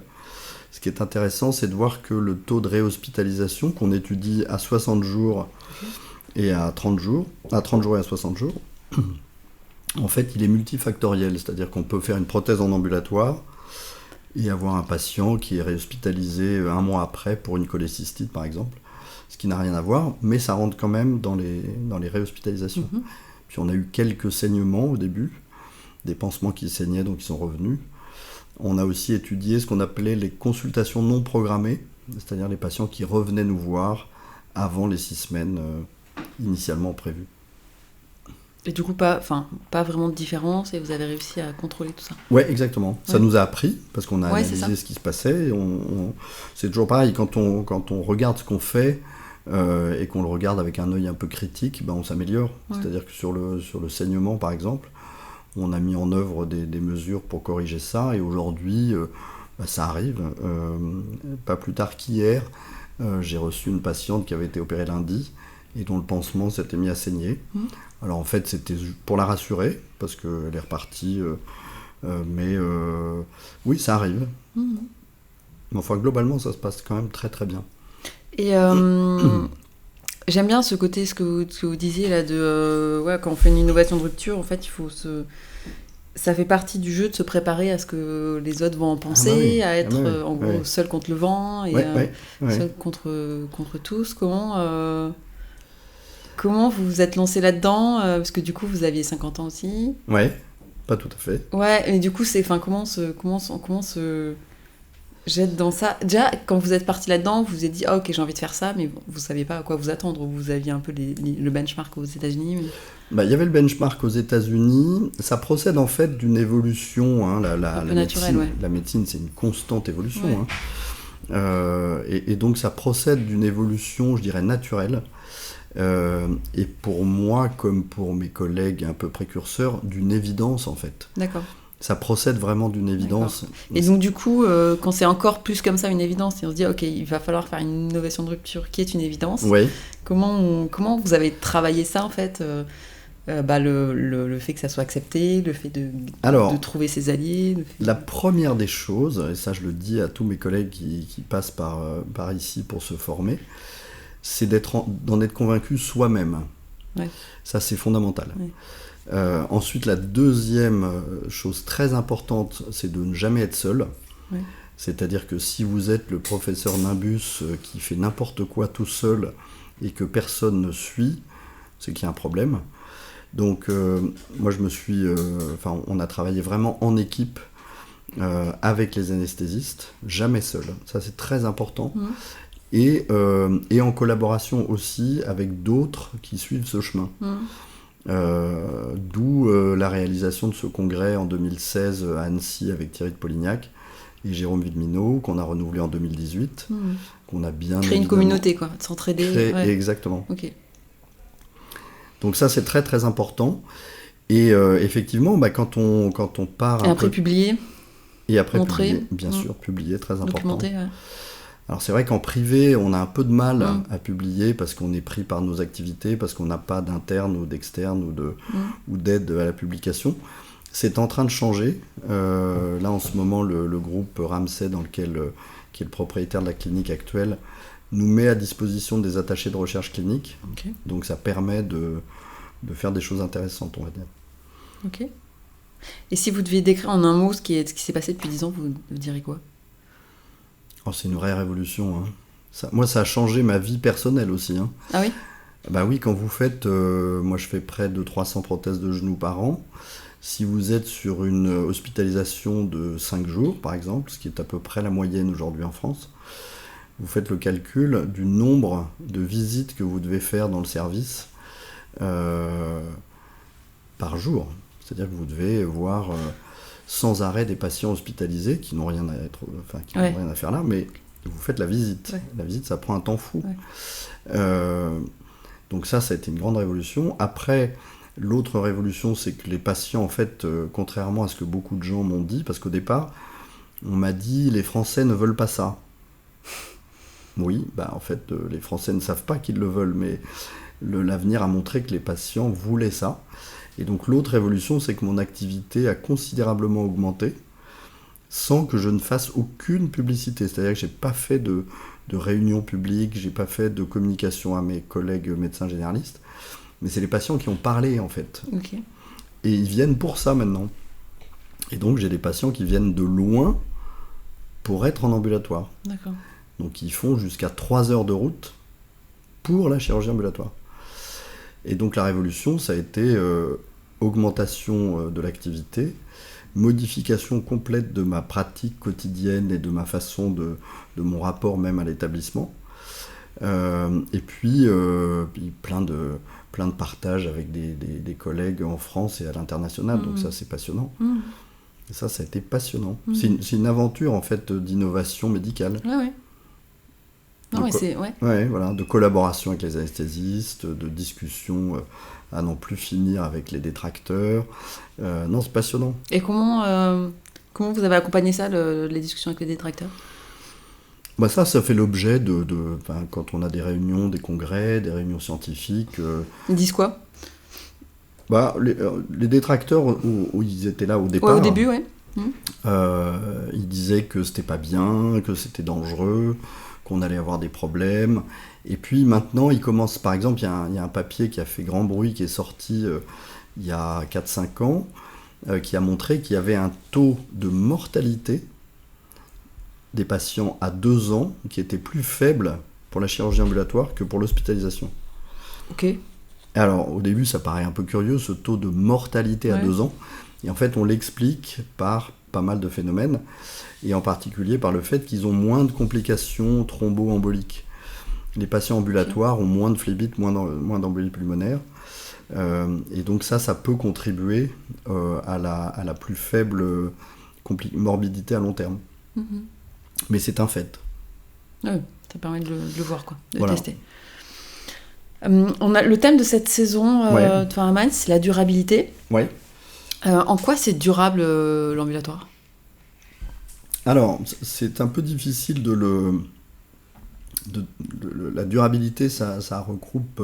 A: Ce qui est intéressant, c'est de voir que le taux de réhospitalisation qu'on étudie à 60 jours et à 30 jours, à 30 jours et à 60 jours, en fait, il est multifactoriel. C'est-à-dire qu'on peut faire une prothèse en ambulatoire et avoir un patient qui est réhospitalisé un mois après pour une cholécystite, par exemple, ce qui n'a rien à voir, mais ça rentre quand même dans les réhospitalisations. Puis on a eu quelques saignements au début, des pansements qui saignaient, donc ils sont revenus. On a aussi étudié ce qu'on appelait les consultations non programmées, c'est-à-dire les patients qui revenaient nous voir avant les 6 semaines initialement prévues.
B: Et du coup, pas vraiment de différence, et vous avez réussi à contrôler tout ça.
A: Oui, exactement. Ça nous a appris, parce qu'on a analysé ce qui se passait. Et c'est toujours pareil, quand on regarde ce qu'on fait, et qu'on le regarde avec un œil un peu critique, on s'améliore. C'est-à-dire que sur le saignement, par exemple, on a mis en œuvre des mesures pour corriger ça, et aujourd'hui, ça arrive. Pas plus tard qu'hier, j'ai reçu une patiente qui avait été opérée lundi, et dont le pansement s'était mis à saigner. Alors en fait, c'était pour la rassurer, parce qu'elle est repartie, mais oui, ça arrive. Mais enfin, globalement, ça se passe quand même très très bien.
B: Et j'aime bien ce côté, ce que vous disiez là, quand on fait une innovation de rupture, en fait, ça fait partie du jeu de se préparer à ce que les autres vont en penser, à être en gros seul contre le vent, et seul contre tous. Comment vous vous êtes lancé là-dedans, parce que du coup, vous aviez 50 ans aussi.
A: Ouais, pas tout à fait.
B: Ouais, et du coup, comment se jette dans ça. Déjà, quand vous êtes parti là-dedans, vous vous êtes dit, ok, j'ai envie de faire ça, mais vous ne saviez pas à quoi vous attendre. Vous aviez un peu le benchmark aux États-Unis.
A: Il y avait le benchmark aux États-Unis. Ça procède en fait d'une évolution. La médecine, c'est une constante évolution. Et donc, ça procède d'une évolution, je dirais, naturelle. Et pour moi, comme pour mes collègues un peu précurseurs, d'une évidence, en fait.
B: D'accord.
A: Ça procède vraiment d'une évidence.
B: D'accord. Et donc du coup, quand c'est encore plus comme ça une évidence, et on se dit ok, il va falloir faire une innovation de rupture qui est une évidence. Comment vous avez travaillé ça en fait, le fait que ça soit accepté, le fait de trouver ses alliés.
A: La première des choses, et ça je le dis à tous mes collègues qui passent par ici pour se former, c'est d'en être convaincu soi-même. Ça c'est fondamental. Ensuite, la deuxième chose très importante, c'est de ne jamais être seul. C'est-à-dire que si vous êtes le professeur Nimbus qui fait n'importe quoi tout seul et que personne ne suit, c'est qu'il y a un problème. Donc, moi, on a travaillé vraiment en équipe avec les anesthésistes, jamais seul. Ça, c'est très important. Et en collaboration aussi avec d'autres qui suivent ce chemin. D'où la réalisation de ce congrès en 2016 à Annecy avec Thierry de Polignac et Jérôme Villeminot, qu'on a renouvelé en 2018, qu'on a bien...
B: Créer une communauté, quoi, de s'entraider.
A: Exactement.
B: Okay.
A: Donc ça, c'est très très important. Et effectivement, quand on part...
B: Et après publier.
A: Et après
B: montrer.
A: Publier, bien sûr, publier, très important.
B: Documenter,
A: Alors c'est vrai qu'en privé, on a un peu de mal à publier parce qu'on est pris par nos activités, parce qu'on n'a pas d'interne ou d'externe ou d'aide à la publication. C'est en train de changer. Là, en ce moment, le groupe Ramsay, qui est le propriétaire de la clinique actuelle, nous met à disposition des attachés de recherche clinique. Donc ça permet de faire des choses intéressantes, on va dire.
B: Ok. Et si vous deviez décrire en un mot ce qui s'est passé depuis 10 ans, vous direz quoi ?
A: C'est une vraie révolution. Moi, ça a changé ma vie personnelle aussi.
B: Ah oui ?
A: Bah oui, quand vous faites... moi, je fais près de 300 prothèses de genoux par an. Si vous êtes sur une hospitalisation de 5 jours, par exemple, ce qui est à peu près la moyenne aujourd'hui en France, vous faites le calcul du nombre de visites que vous devez faire dans le service par jour. C'est-à-dire que vous devez voir sans arrêt des patients hospitalisés qui n'ont rien rien à faire là, mais vous faites la visite. Ouais. La visite, ça prend un temps fou. Ouais. Donc ça a été une grande révolution. Après, l'autre révolution, c'est que les patients, en fait, contrairement à ce que beaucoup de gens m'ont dit, parce qu'au départ, on m'a dit les Français ne veulent pas ça. Oui, en fait, les Français ne savent pas qu'ils le veulent, mais l'avenir a montré que les patients voulaient ça. Et donc l'autre révolution, c'est que mon activité a considérablement augmenté sans que je ne fasse aucune publicité. C'est-à-dire que je n'ai pas fait de réunions publiques, je n'ai pas fait de communication à mes collègues médecins généralistes, mais c'est les patients qui ont parlé en fait.
B: Okay.
A: Et ils viennent pour ça maintenant. Et donc j'ai des patients qui viennent de loin pour être en ambulatoire.
B: D'accord.
A: Donc ils font jusqu'à 3 heures de route pour la chirurgie ambulatoire. Et donc la révolution, ça a été augmentation de l'activité, modification complète de ma pratique quotidienne et de ma façon de mon rapport même à l'établissement. Et puis plein de partages avec des collègues en France et à l'international. Donc ça, c'est passionnant. Et ça a été passionnant. C'est une aventure, en fait, d'innovation médicale.
B: Ouais.
A: De collaboration avec les anesthésistes, de discussion à n'en plus finir avec les détracteurs. Non, c'est passionnant.
B: Et comment vous avez accompagné ça, les discussions avec les détracteurs ?
A: Ça fait l'objet quand on a des réunions, des congrès, des réunions scientifiques.
B: Ils disent quoi ?
A: Les détracteurs, où ils étaient là au départ.
B: Ouais, au début, ouais.
A: Ils disaient que c'était pas bien, que c'était dangereux, qu'on allait avoir des problèmes. Et puis maintenant, ils commencent, par exemple, il y a un papier qui a fait grand bruit, qui est sorti il y a 4-5 ans, qui a montré qu'il y avait un taux de mortalité des patients à 2 ans qui était plus faible pour la chirurgie ambulatoire que pour l'hospitalisation.
B: Ok.
A: Alors, au début, ça paraît un peu curieux, ce taux de mortalité à 2 ans. Et en fait, on l'explique par pas mal de phénomènes, et en particulier par le fait qu'ils ont moins de complications thromboemboliques. Les patients ambulatoires ont moins de phlébite, moins d'embolie pulmonaire. Et donc ça peut contribuer à la plus faible morbidité à long terme. Mais c'est un fait.
B: Oui, ça permet de le voir, quoi, de tester. Le thème de cette saison de Pharmaman, c'est la durabilité.
A: Oui.
B: En quoi c'est durable l'ambulatoire ?
A: Alors, c'est un peu difficile la durabilité, ça regroupe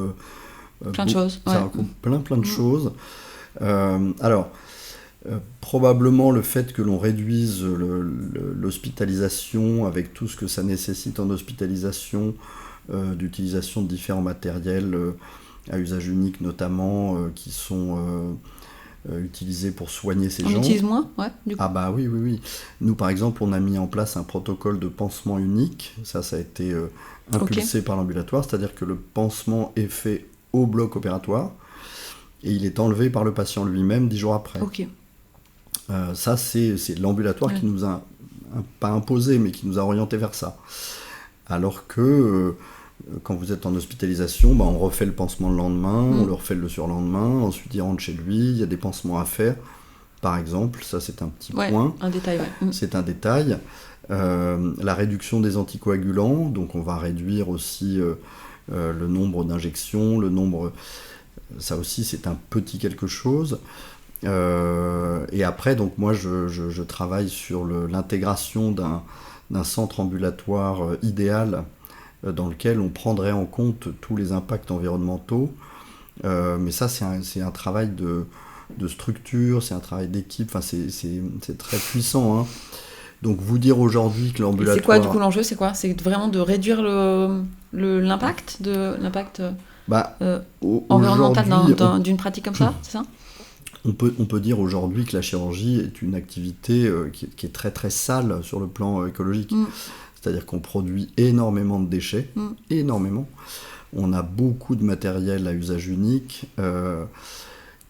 B: plein de choses.
A: Ça regroupe plein de choses. Probablement le fait que l'on réduise l'hospitalisation avec tout ce que ça nécessite en hospitalisation, d'utilisation de différents matériels à usage unique notamment, qui sont utilisés pour soigner ces gens.
B: On utilise moins, du coup.
A: Ah oui. Nous, par exemple, on a mis en place un protocole de pansement unique. Ça a été impulsé par l'ambulatoire, c'est-à-dire que le pansement est fait au bloc opératoire et il est enlevé par le patient lui-même 10 jours après.
B: Ok.
A: Ça, c'est l'ambulatoire qui nous a, pas imposé, mais qui nous a orienté vers ça. Alors que quand vous êtes en hospitalisation, on refait le pansement le lendemain, on le refait le surlendemain, ensuite il rentre chez lui, il y a des pansements à faire, par exemple, ça c'est un petit point.
B: Un détail,
A: C'est un détail. La réduction des anticoagulants, donc on va réduire aussi le nombre d'injections, ça aussi c'est un petit quelque chose. Et après, donc moi je travaille sur l'intégration d'un centre ambulatoire idéal dans lequel on prendrait en compte tous les impacts environnementaux. Mais ça, c'est un travail de structure, c'est un travail d'équipe, c'est très puissant. Donc vous dire aujourd'hui que l'ambulatoire...
B: Et c'est quoi du coup l'enjeu ? C'est quoi ? C'est vraiment de réduire l'impact environnemental d'une pratique comme ça, c'est ça ?
A: On peut dire aujourd'hui que la chirurgie est une activité qui est très très sale sur le plan écologique. C'est-à-dire qu'on produit énormément de déchets, énormément. On a beaucoup de matériel à usage unique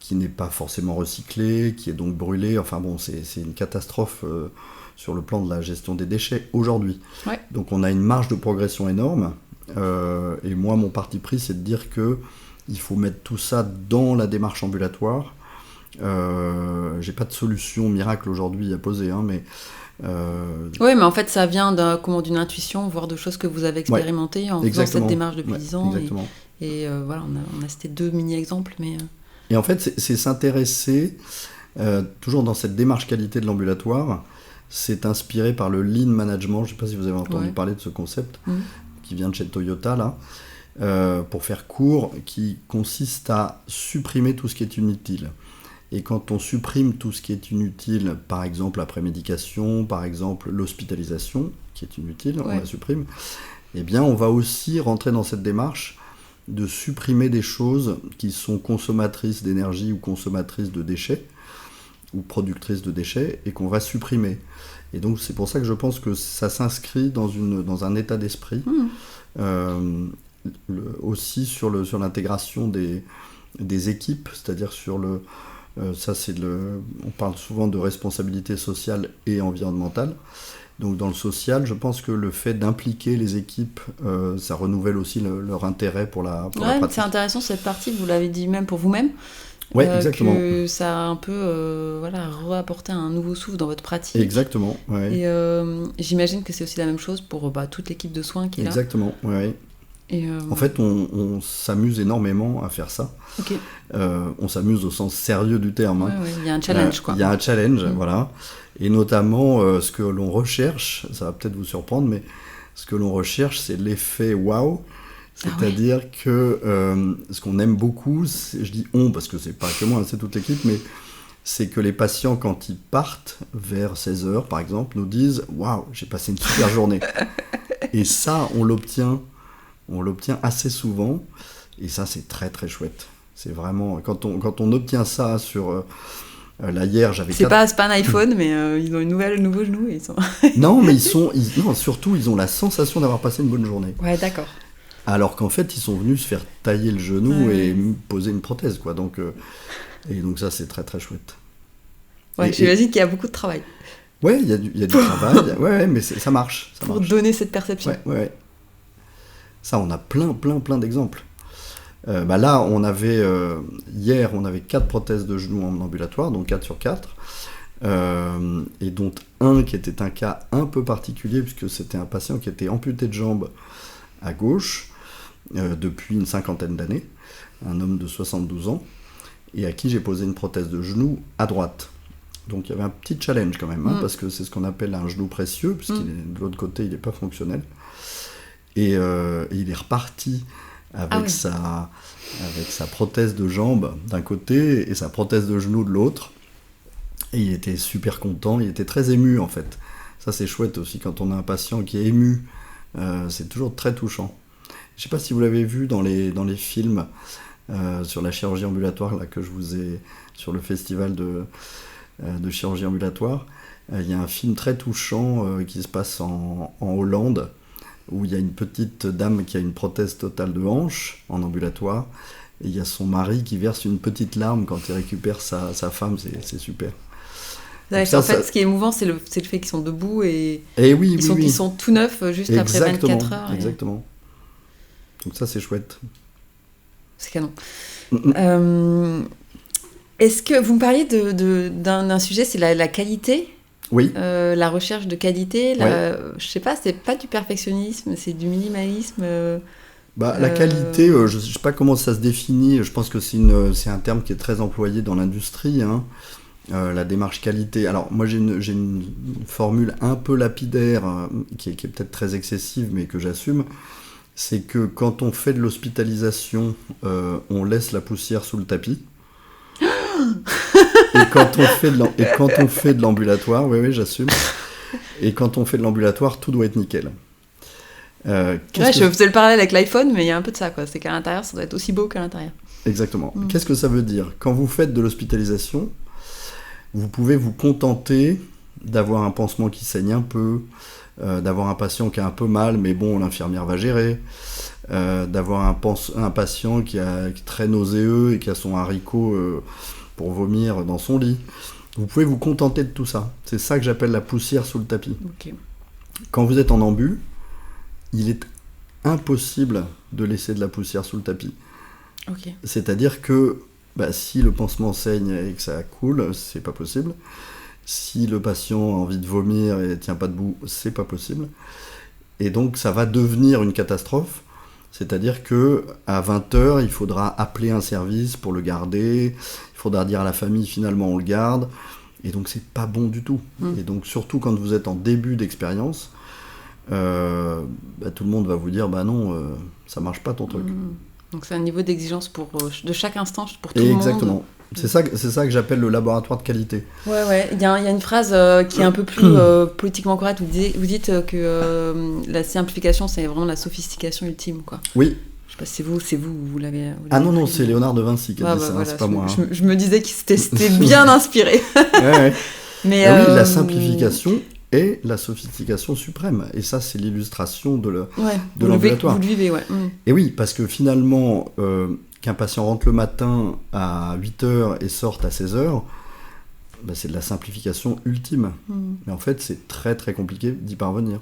A: qui n'est pas forcément recyclé, qui est donc brûlé. Enfin bon, c'est une catastrophe sur le plan de la gestion des déchets aujourd'hui.
B: Ouais.
A: Donc on a une marge de progression énorme. Et moi, mon parti pris, c'est de dire qu'il faut mettre tout ça dans la démarche ambulatoire J'ai pas de solution miracle aujourd'hui à poser, hein, mais...
B: Oui, mais en fait, ça vient d'une intuition, voire de choses que vous avez expérimentées en faisant cette démarche depuis 10 ans.
A: Exactement.
B: Et voilà, on a cité 2 mini-exemples. Mais...
A: Et en fait, c'est s'intéresser, toujours dans cette démarche qualité de l'ambulatoire, c'est inspiré par le Lean Management. Je ne sais pas si vous avez entendu parler de ce concept, qui vient de chez Toyota, là, pour faire court, qui consiste à supprimer tout ce qui est inutile. Et quand on supprime tout ce qui est inutile, par exemple la prémédication, par exemple l'hospitalisation, qui est inutile, on la supprime, eh bien on va aussi rentrer dans cette démarche de supprimer des choses qui sont consommatrices d'énergie ou consommatrices de déchets, ou productrices de déchets, et qu'on va supprimer. Et donc c'est pour ça que je pense que ça s'inscrit dans un état d'esprit, aussi sur l'intégration des équipes, c'est-à-dire sur le... on parle souvent de responsabilité sociale et environnementale. Donc dans le social, je pense que le fait d'impliquer les équipes, ça renouvelle aussi leur intérêt pour la pratique.
B: C'est intéressant cette partie, vous l'avez dit même pour vous-même.
A: Oui, exactement.
B: Que ça a un peu réapporté un nouveau souffle dans votre pratique.
A: Exactement, ouais.
B: Et j'imagine que c'est aussi la même chose pour toute l'équipe de soins qui est là.
A: Exactement, oui. En fait, on s'amuse énormément à faire ça.
B: Okay.
A: On s'amuse au sens sérieux du terme. Hein.
B: Il y a un challenge, quoi.
A: Il y a un challenge, voilà. Et notamment, ce que l'on recherche, ça va peut-être vous surprendre, mais ce que l'on recherche, c'est l'effet wow. C'est-à-dire que ce qu'on aime beaucoup, je dis on, parce que c'est pas que moi, c'est toute l'équipe, mais c'est que les patients, quand ils partent vers 16h, par exemple, nous disent « Waouh, j'ai passé une super journée ». Et ça, on l'obtient assez souvent, et ça, c'est très très chouette. C'est vraiment... Quand on obtient ça sur... là, hier, j'avais...
B: C'est pas un iPhone, mais ils ont nouveau genou. Et ils sont...
A: Non, mais surtout, ils ont la sensation d'avoir passé une bonne journée.
B: Ouais, d'accord.
A: Alors qu'en fait, ils sont venus se faire tailler le genou et poser une prothèse, quoi. Donc, et donc ça, c'est très très chouette.
B: Ouais, j'imagine qu'il y a beaucoup de travail.
A: Ouais, il y a du travail. Ouais, mais ça marche.
B: Pour donner cette perception.
A: Ouais. Ça, on a plein d'exemples. Là, hier, on avait 4 prothèses de genoux en ambulatoire, donc 4 sur 4. Et dont un qui était un cas un peu particulier, puisque c'était un patient qui était amputé de jambe à gauche depuis une 50aine d'années, un homme de 72 ans, et à qui j'ai posé une prothèse de genou à droite. Donc il y avait un petit challenge quand même, parce que c'est ce qu'on appelle un genou précieux, puisqu'il est de l'autre côté, il n'est pas fonctionnel. Et il est reparti avec sa prothèse de jambe d'un côté et sa prothèse de genou de l'autre. Et il était super content, il était très ému en fait. Ça c'est chouette aussi, quand on a un patient qui est ému, c'est toujours très touchant. Je ne sais pas si vous l'avez vu dans les films sur la chirurgie ambulatoire là, que je vous ai sur le festival de chirurgie ambulatoire. Il y a un film très touchant qui se passe en Hollande, où il y a une petite dame qui a une prothèse totale de hanche en ambulatoire, et il y a son mari qui verse une petite larme quand il récupère sa femme, c'est super.
B: Ouais, en fait, ce qui est émouvant, c'est le fait qu'ils sont debout et ils sont tout neufs juste après 24 heures.
A: Exactement. Donc ça, c'est chouette.
B: C'est canon. Est-ce que vous me parliez d'un sujet, c'est la qualité ?
A: Oui.
B: La recherche de qualité, je sais pas, c'est pas du perfectionnisme, c'est du minimalisme.
A: La qualité, je sais pas comment ça se définit. Je pense que c'est un terme qui est très employé dans l'industrie. Hein. La démarche qualité. Alors moi j'ai une formule un peu lapidaire qui est peut-être très excessive, mais que j'assume. C'est que quand on fait de l'hospitalisation, on laisse la poussière sous le tapis. Et quand on fait de l'ambulatoire, oui, j'assume. Et quand on fait de l'ambulatoire, tout doit être nickel.
B: Je faisais le parallèle avec l'iPhone, mais il y a un peu de ça, quoi. C'est qu'à l'intérieur, ça doit être aussi beau qu'à l'intérieur.
A: Exactement. Qu'est-ce que ça veut dire ? Quand vous faites de l'hospitalisation, vous pouvez vous contenter d'avoir un pansement qui saigne un peu, d'avoir un patient qui a un peu mal, mais bon, l'infirmière va gérer, d'avoir un patient qui est très nauséeux et qui a son haricot pour vomir dans son lit. Vous pouvez vous contenter de tout ça. C'est ça que j'appelle la poussière sous le tapis.
B: Okay.
A: Quand vous êtes en ambu, il est impossible de laisser de la poussière sous le tapis.
B: Okay.
A: C'est-à-dire que si le pansement saigne et que ça coule, c'est pas possible. Si le patient a envie de vomir et tient pas debout, c'est pas possible. Et donc ça va devenir une catastrophe. C'est-à-dire que à 20h, il faudra appeler un service pour le garder. Il faudra dire à la famille, finalement, on le garde. Et donc, c'est pas bon du tout. Et donc, surtout quand vous êtes en début d'expérience, tout le monde va vous dire, non, ça marche pas ton truc.
B: Donc, c'est un niveau d'exigence de chaque instant pour tout le monde.
A: Exactement. C'est ça que j'appelle le laboratoire de qualité.
B: Ouais. Il y a une phrase qui est un peu plus politiquement correcte. Vous dites que la simplification, c'est vraiment la sophistication ultime, quoi.
A: Oui.
B: Je sais pas si vous l'avez.
A: Ah non, c'est Léonard de Vinci qui a dit ça,
B: voilà,
A: c'est pas moi.
B: Je me disais que c'était bien inspiré.
A: Ouais.
B: Mais
A: oui, la simplification est la sophistication suprême. Et ça, c'est l'illustration de l'ambulatoire.
B: Vous le vivez, ouais.
A: Et oui, parce que finalement, qu'un patient rentre le matin à 8h et sorte à 16h, c'est de la simplification ultime. Mais en fait, c'est très très compliqué d'y parvenir.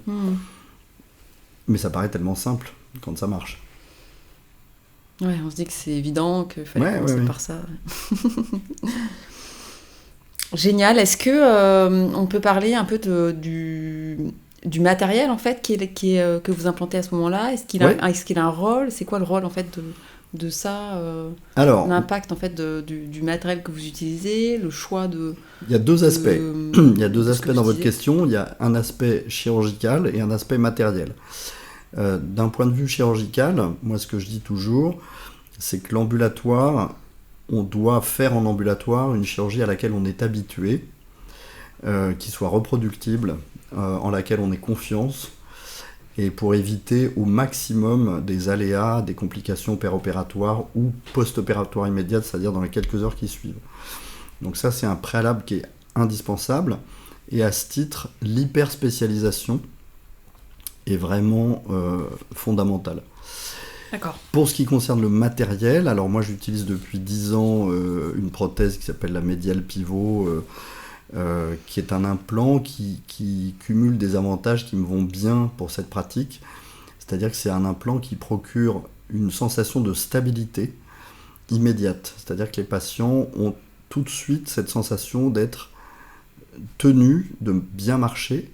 A: Mais ça paraît tellement simple quand ça marche.
B: Ouais, on se dit que c'est évident, qu'il fallait commencer par ça. Génial. Est-ce que on peut parler un peu du matériel en fait que vous implantez à ce moment-là ? Est-ce qu'il a un rôle ? C'est quoi le rôle en fait de ça l'impact en fait du matériel que vous utilisez, le choix de...
A: Il y a deux aspects. Il y a deux aspects dans votre question. Il y a un aspect chirurgical et un aspect matériel. D'un point de vue chirurgical, moi ce que je dis toujours, c'est que l'ambulatoire, on doit faire en ambulatoire une chirurgie à laquelle on est habitué, qui soit reproductible, en laquelle on ait confiance, et pour éviter au maximum des aléas, des complications péropératoires ou post-opératoires immédiates, c'est-à-dire dans les quelques heures qui suivent. Donc ça, c'est un préalable qui est indispensable, et à ce titre, l'hyperspécialisation est vraiment fondamentale.
B: D'accord.
A: Pour ce qui concerne le matériel, alors moi j'utilise depuis 10 ans une prothèse qui s'appelle la Medial Pivot, qui est un implant qui cumule des avantages qui me vont bien pour cette pratique. C'est-à-dire que c'est un implant qui procure une sensation de stabilité immédiate. C'est-à-dire que les patients ont tout de suite cette sensation d'être tenus, de bien marcher.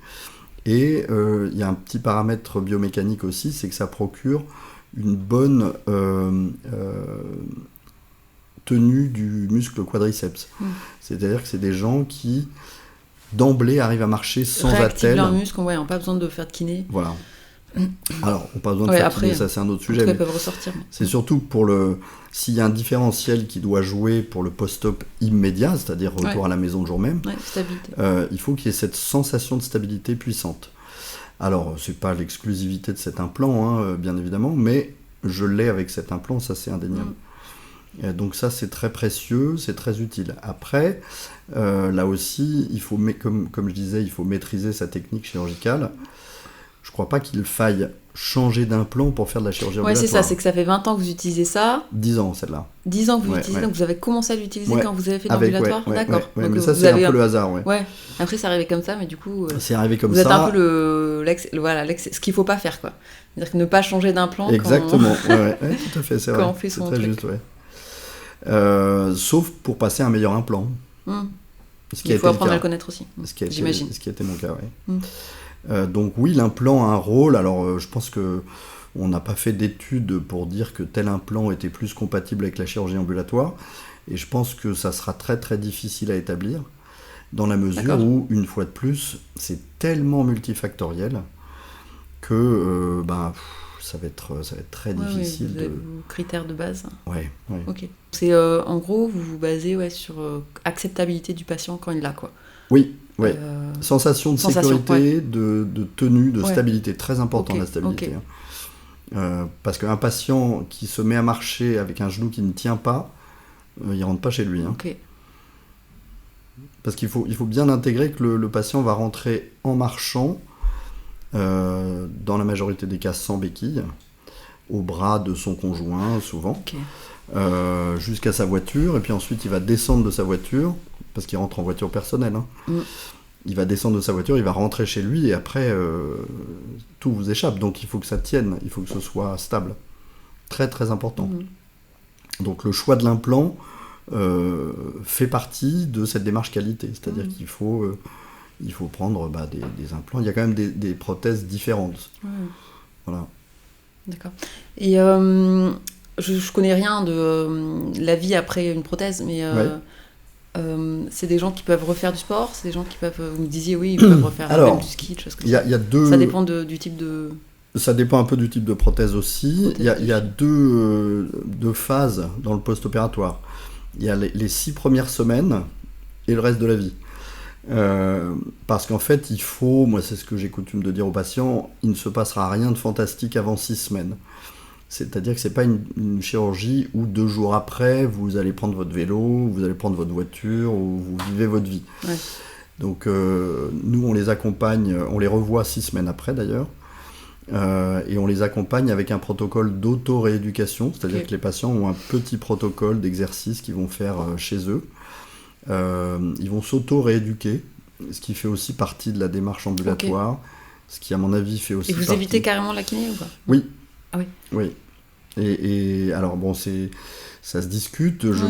A: Et il y a un petit paramètre biomécanique aussi, c'est que ça procure une bonne tenue du muscle quadriceps. C'est-à-dire que c'est des gens qui, d'emblée, arrivent à marcher sans attelle.
B: Réactivent leur muscle, on n'a pas besoin de faire de kiné.
A: Voilà. Alors, on n'a pas besoin de faire de kiné, ça c'est un autre sujet.
B: Ils peuvent ressortir.
A: C'est surtout s'il y a un différentiel qui doit jouer pour le post-op immédiat, c'est-à-dire retour à la maison le jour même, il faut qu'il y ait cette sensation de stabilité puissante. Alors, c'est pas l'exclusivité de cet implant, bien évidemment, mais je l'ai avec cet implant, ça c'est indéniable. Donc ça c'est très précieux, c'est très utile. Après, là aussi, il faut, comme je disais, il faut maîtriser sa technique chirurgicale. Je crois pas qu'il faille changer d'implant pour faire de la chirurgie ambulatoire.
B: Ouais, c'est ça, c'est que ça fait 20 ans que vous utilisez ça.
A: 10 ans, celle-là.
B: 10 ans que vous l'utilisez, donc vous avez commencé à l'utiliser quand vous avez fait de l'ambulatoire. D'accord.
A: Ouais, mais ça, c'est un peu le hasard.
B: Ouais. Après, c'est arrivé comme ça, mais du coup,
A: c'est arrivé comme
B: vous êtes un peu ce qu'il faut pas faire, quoi. C'est-à-dire que ne pas changer d'implant.
A: Exactement. Tout à fait, c'est vrai.
B: Quand on fait son
A: truc. Juste, sauf pour passer un meilleur implant.
B: Il faut apprendre à le connaître aussi. J'imagine.
A: Ce qui a été mon cas, oui. Donc oui, l'implant a un rôle. Alors je pense que on n'a pas fait d'études pour dire que tel implant était plus compatible avec la chirurgie ambulatoire, et je pense que ça sera très très difficile à établir, dans la mesure où, une fois de plus, c'est tellement multifactoriel que ça va être très difficile.
B: Vous avez vos critères de base.
A: Ouais.
B: Ok. C'est en gros, vous vous basez sur acceptabilité du patient quand il l'a, quoi.
A: Oui. Sensation de sécurité, de tenue, de stabilité, très important la stabilité. Parce qu'un patient qui se met à marcher avec un genou qui ne tient pas, il rentre pas chez lui. Parce qu'il faut bien intégrer que le patient va rentrer en marchant, dans la majorité des cas sans béquille, au bras de son conjoint souvent, jusqu'à sa voiture, et puis ensuite il va descendre de sa voiture, parce qu'il rentre en voiture personnelle. Il va descendre de sa voiture, il va rentrer chez lui, et après, tout vous échappe. Donc il faut que ça tienne, il faut que ce soit stable. Très très important. Donc le choix de l'implant fait partie de cette démarche qualité. C'est-à-dire qu'il faut prendre des implants. Il y a quand même des prothèses différentes. Voilà.
B: D'accord. Et je connais rien de la vie après une prothèse, mais c'est des gens qui peuvent refaire du sport, c'est des gens qui peuvent, vous me disiez, oui, ils peuvent refaire même du ski, des choses comme ça.
A: Il y a deux...
B: Ça dépend du type de...
A: Ça dépend un peu du type de prothèse aussi. Il y a deux phases dans le post-opératoire. Il y a les 6 premières semaines et le reste de la vie. Parce qu'en fait, moi c'est ce que j'ai coutume de dire aux patients, il ne se passera rien de fantastique avant 6 semaines. C'est-à-dire que c'est pas une chirurgie où 2 jours après, vous allez prendre votre vélo, vous allez prendre votre voiture, ou vous vivez votre vie.
B: Ouais.
A: Donc nous, on les accompagne, on les revoit 6 semaines après d'ailleurs, et on les accompagne avec un protocole d'auto-rééducation, c'est-à-dire que les patients ont un petit protocole d'exercice qu'ils vont faire chez eux. Ils vont s'auto-rééduquer, ce qui fait aussi partie de la démarche ambulatoire, ce qui à mon avis fait aussi
B: partie... Et vous évitez carrément la kiné ou pas ?
A: Oui.
B: Ah oui.
A: Oui. Et alors bon, ça se discute, je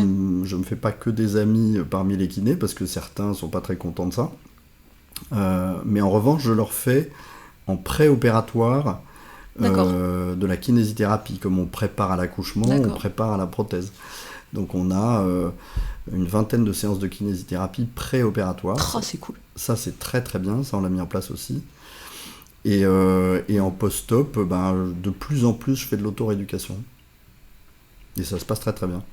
A: me fais pas que des amis parmi les kinés, parce que certains sont pas très contents de ça. Mais en revanche, je leur fais en préopératoire de la kinésithérapie, comme on prépare à l'accouchement, on prépare à la prothèse. Donc on a une 20aine de séances de kinésithérapie préopératoire.
B: Oh, c'est cool.
A: Ça, c'est très très bien, ça on l'a mis en place aussi. Et en post-op, de plus en plus, je fais de l'auto-rééducation. Et ça se passe très très bien.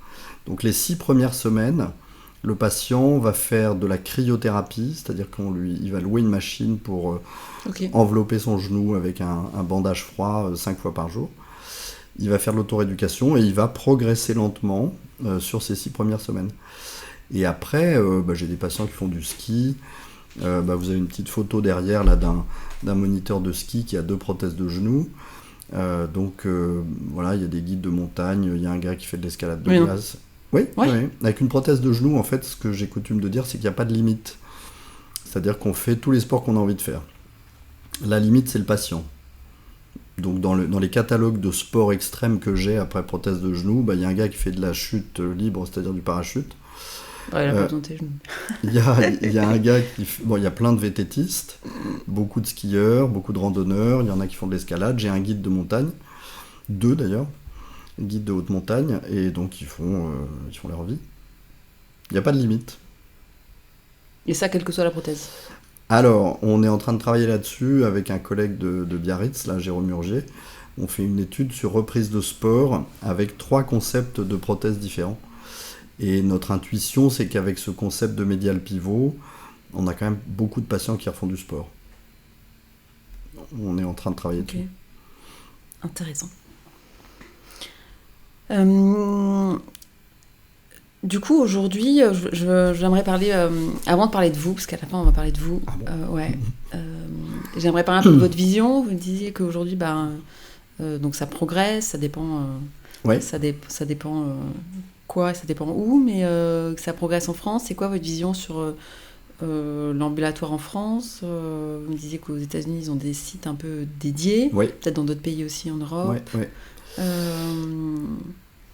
A: Donc les 6 premières semaines, le patient va faire de la cryothérapie, c'est-à-dire il va louer une machine pour envelopper son genou avec un bandage froid 5 fois par jour. Il va faire de l'auto-rééducation et il va progresser lentement sur ces 6 premières semaines. Et après, j'ai des patients qui font du ski. Vous avez une petite photo derrière là, d'un moniteur de ski qui a 2 prothèses de genoux. Voilà, il y a des guides de montagne, il y a un gars qui fait de l'escalade de glace. Oui. Avec une prothèse de genou, en fait, ce que j'ai coutume de dire, c'est qu'il n'y a pas de limite. C'est-à-dire qu'on fait tous les sports qu'on a envie de faire. La limite, c'est le patient. Donc dans les catalogues de sports extrêmes que j'ai après prothèse de genou, il y a un gars qui fait de la chute libre, c'est-à-dire du parachute.
B: Ouais, il a pas besoin de tes genoux.
A: Il y a un gars qui fait... Bon, il y a plein de vététistes, beaucoup de skieurs, beaucoup de randonneurs, il y en a qui font de l'escalade. J'ai un guide de montagne, 2 d'ailleurs, guide de haute montagne, et donc ils font leur vie. Il n'y a pas de limite.
B: Et ça, quelle que soit la prothèse.
A: Alors, on est en train de travailler là-dessus avec un collègue de Biarritz, là, Jérôme Urger. On fait une étude sur reprise de sport avec 3 concepts de prothèses différents. Et notre intuition, c'est qu'avec ce concept de médial pivot, on a quand même beaucoup de patients qui refont du sport. On est en train de travailler dessus.
B: Intéressant. Du coup, aujourd'hui, j'aimerais parler, avant de parler de vous, parce qu'à la fin, on va parler de vous. Ah bon j'aimerais parler un peu de votre vision. Vous me disiez qu'aujourd'hui, donc ça progresse, ça dépend... ça dépend quoi, ça dépend où, mais que ça progresse en France. C'est quoi votre vision sur l'ambulatoire en France? Vous me disiez qu'aux États-Unis, ils ont des sites un peu dédiés, peut-être dans d'autres pays aussi en Europe.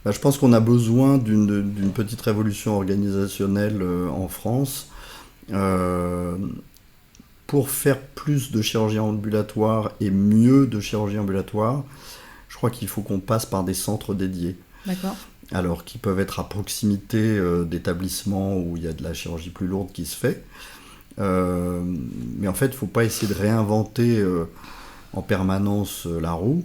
A: Je pense qu'on a besoin d'une petite révolution organisationnelle en France pour faire plus de chirurgie ambulatoire et mieux de chirurgie ambulatoire. Je crois qu'il faut qu'on passe par des centres dédiés.
B: D'accord.
A: Alors, qui peuvent être à proximité d'établissements où il y a de la chirurgie plus lourde qui se fait. Mais en fait, il ne faut pas essayer de réinventer en permanence la roue.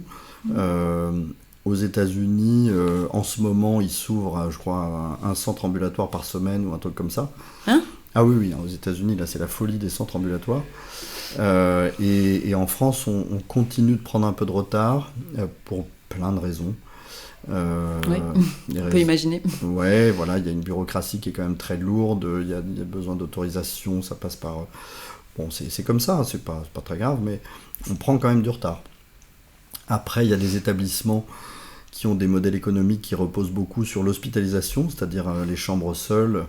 A: Aux États-Unis, en ce moment, il s'ouvre, je crois, un centre ambulatoire par semaine ou un truc comme ça.
B: Hein ?
A: Ah oui, aux États-Unis, là, c'est la folie des centres ambulatoires. Et en France, on continue de prendre un peu de retard pour plein de raisons.
B: On peut imaginer.
A: Ouais, voilà, il y a une bureaucratie qui est quand même très lourde, il y a besoin d'autorisation, ça passe par... Bon, c'est comme ça, c'est pas très grave, mais on prend quand même du retard. Après, il y a des établissements qui ont des modèles économiques qui reposent beaucoup sur l'hospitalisation, c'est-à-dire les chambres seules,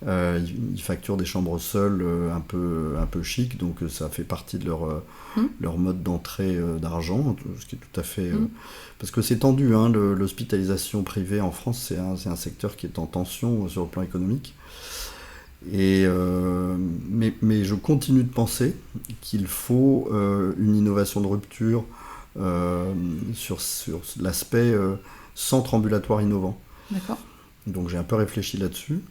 A: Ils facturent des chambres seules un peu chic, donc ça fait partie de leur mode d'entrée d'argent, ce qui est tout à fait... parce que c'est tendu, hein, l'hospitalisation privée en France, c'est un secteur qui est en tension sur le plan économique. Mais je continue de penser qu'il faut une innovation de rupture sur l'aspect centre ambulatoire innovant.
B: D'accord.
A: Donc j'ai un peu réfléchi là-dessus.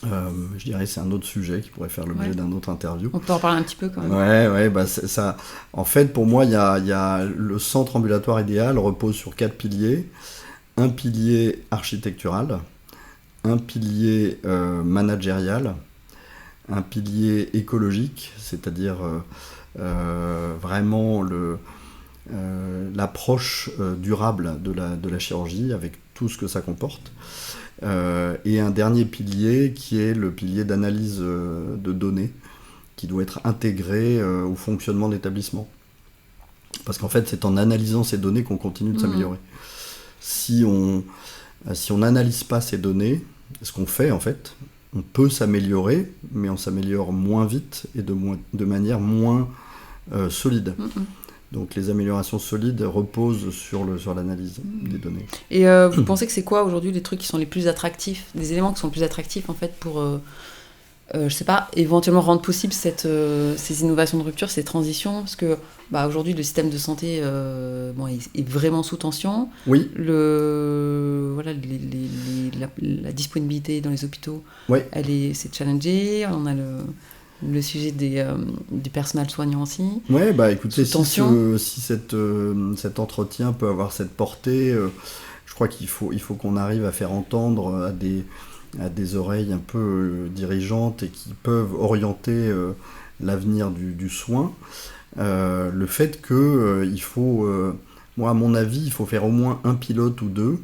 A: Je dirais que c'est un autre sujet qui pourrait faire l'objet d'un autre interview.
B: On peut en parler un petit peu quand même.
A: Ouais, ça. En fait, pour moi, il y a le centre ambulatoire idéal repose sur 4 piliers. Un pilier architectural, un pilier managérial, un pilier écologique, c'est-à-dire vraiment l'approche durable de la chirurgie avec tout ce que ça comporte. Et un dernier pilier qui est le pilier d'analyse de données qui doit être intégré au fonctionnement de l'établissement. Parce qu'en fait, c'est en analysant ces données qu'on continue de s'améliorer. Si on n'analyse pas ces données, ce qu'on fait en fait, on peut s'améliorer, mais on s'améliore moins vite et de manière moins solide. Donc les améliorations solides reposent sur l'analyse des données.
B: Et vous pensez que c'est quoi aujourd'hui les trucs qui sont les plus attractifs, des éléments qui sont les plus attractifs en fait pour, je sais pas, éventuellement rendre possible ces innovations de rupture, ces transitions, parce que aujourd'hui le système de santé est vraiment sous tension.
A: Oui.
B: La disponibilité dans les hôpitaux,
A: oui.
B: C'est challengé. On a le sujet du personnel soignant aussi.
A: Oui, écoutez, si cet entretien peut avoir cette portée, je crois qu'il faut qu'on arrive à faire entendre à des oreilles un peu dirigeantes et qui peuvent orienter l'avenir du soin, le fait que il faut, moi à mon avis, il faut faire au moins un pilote ou deux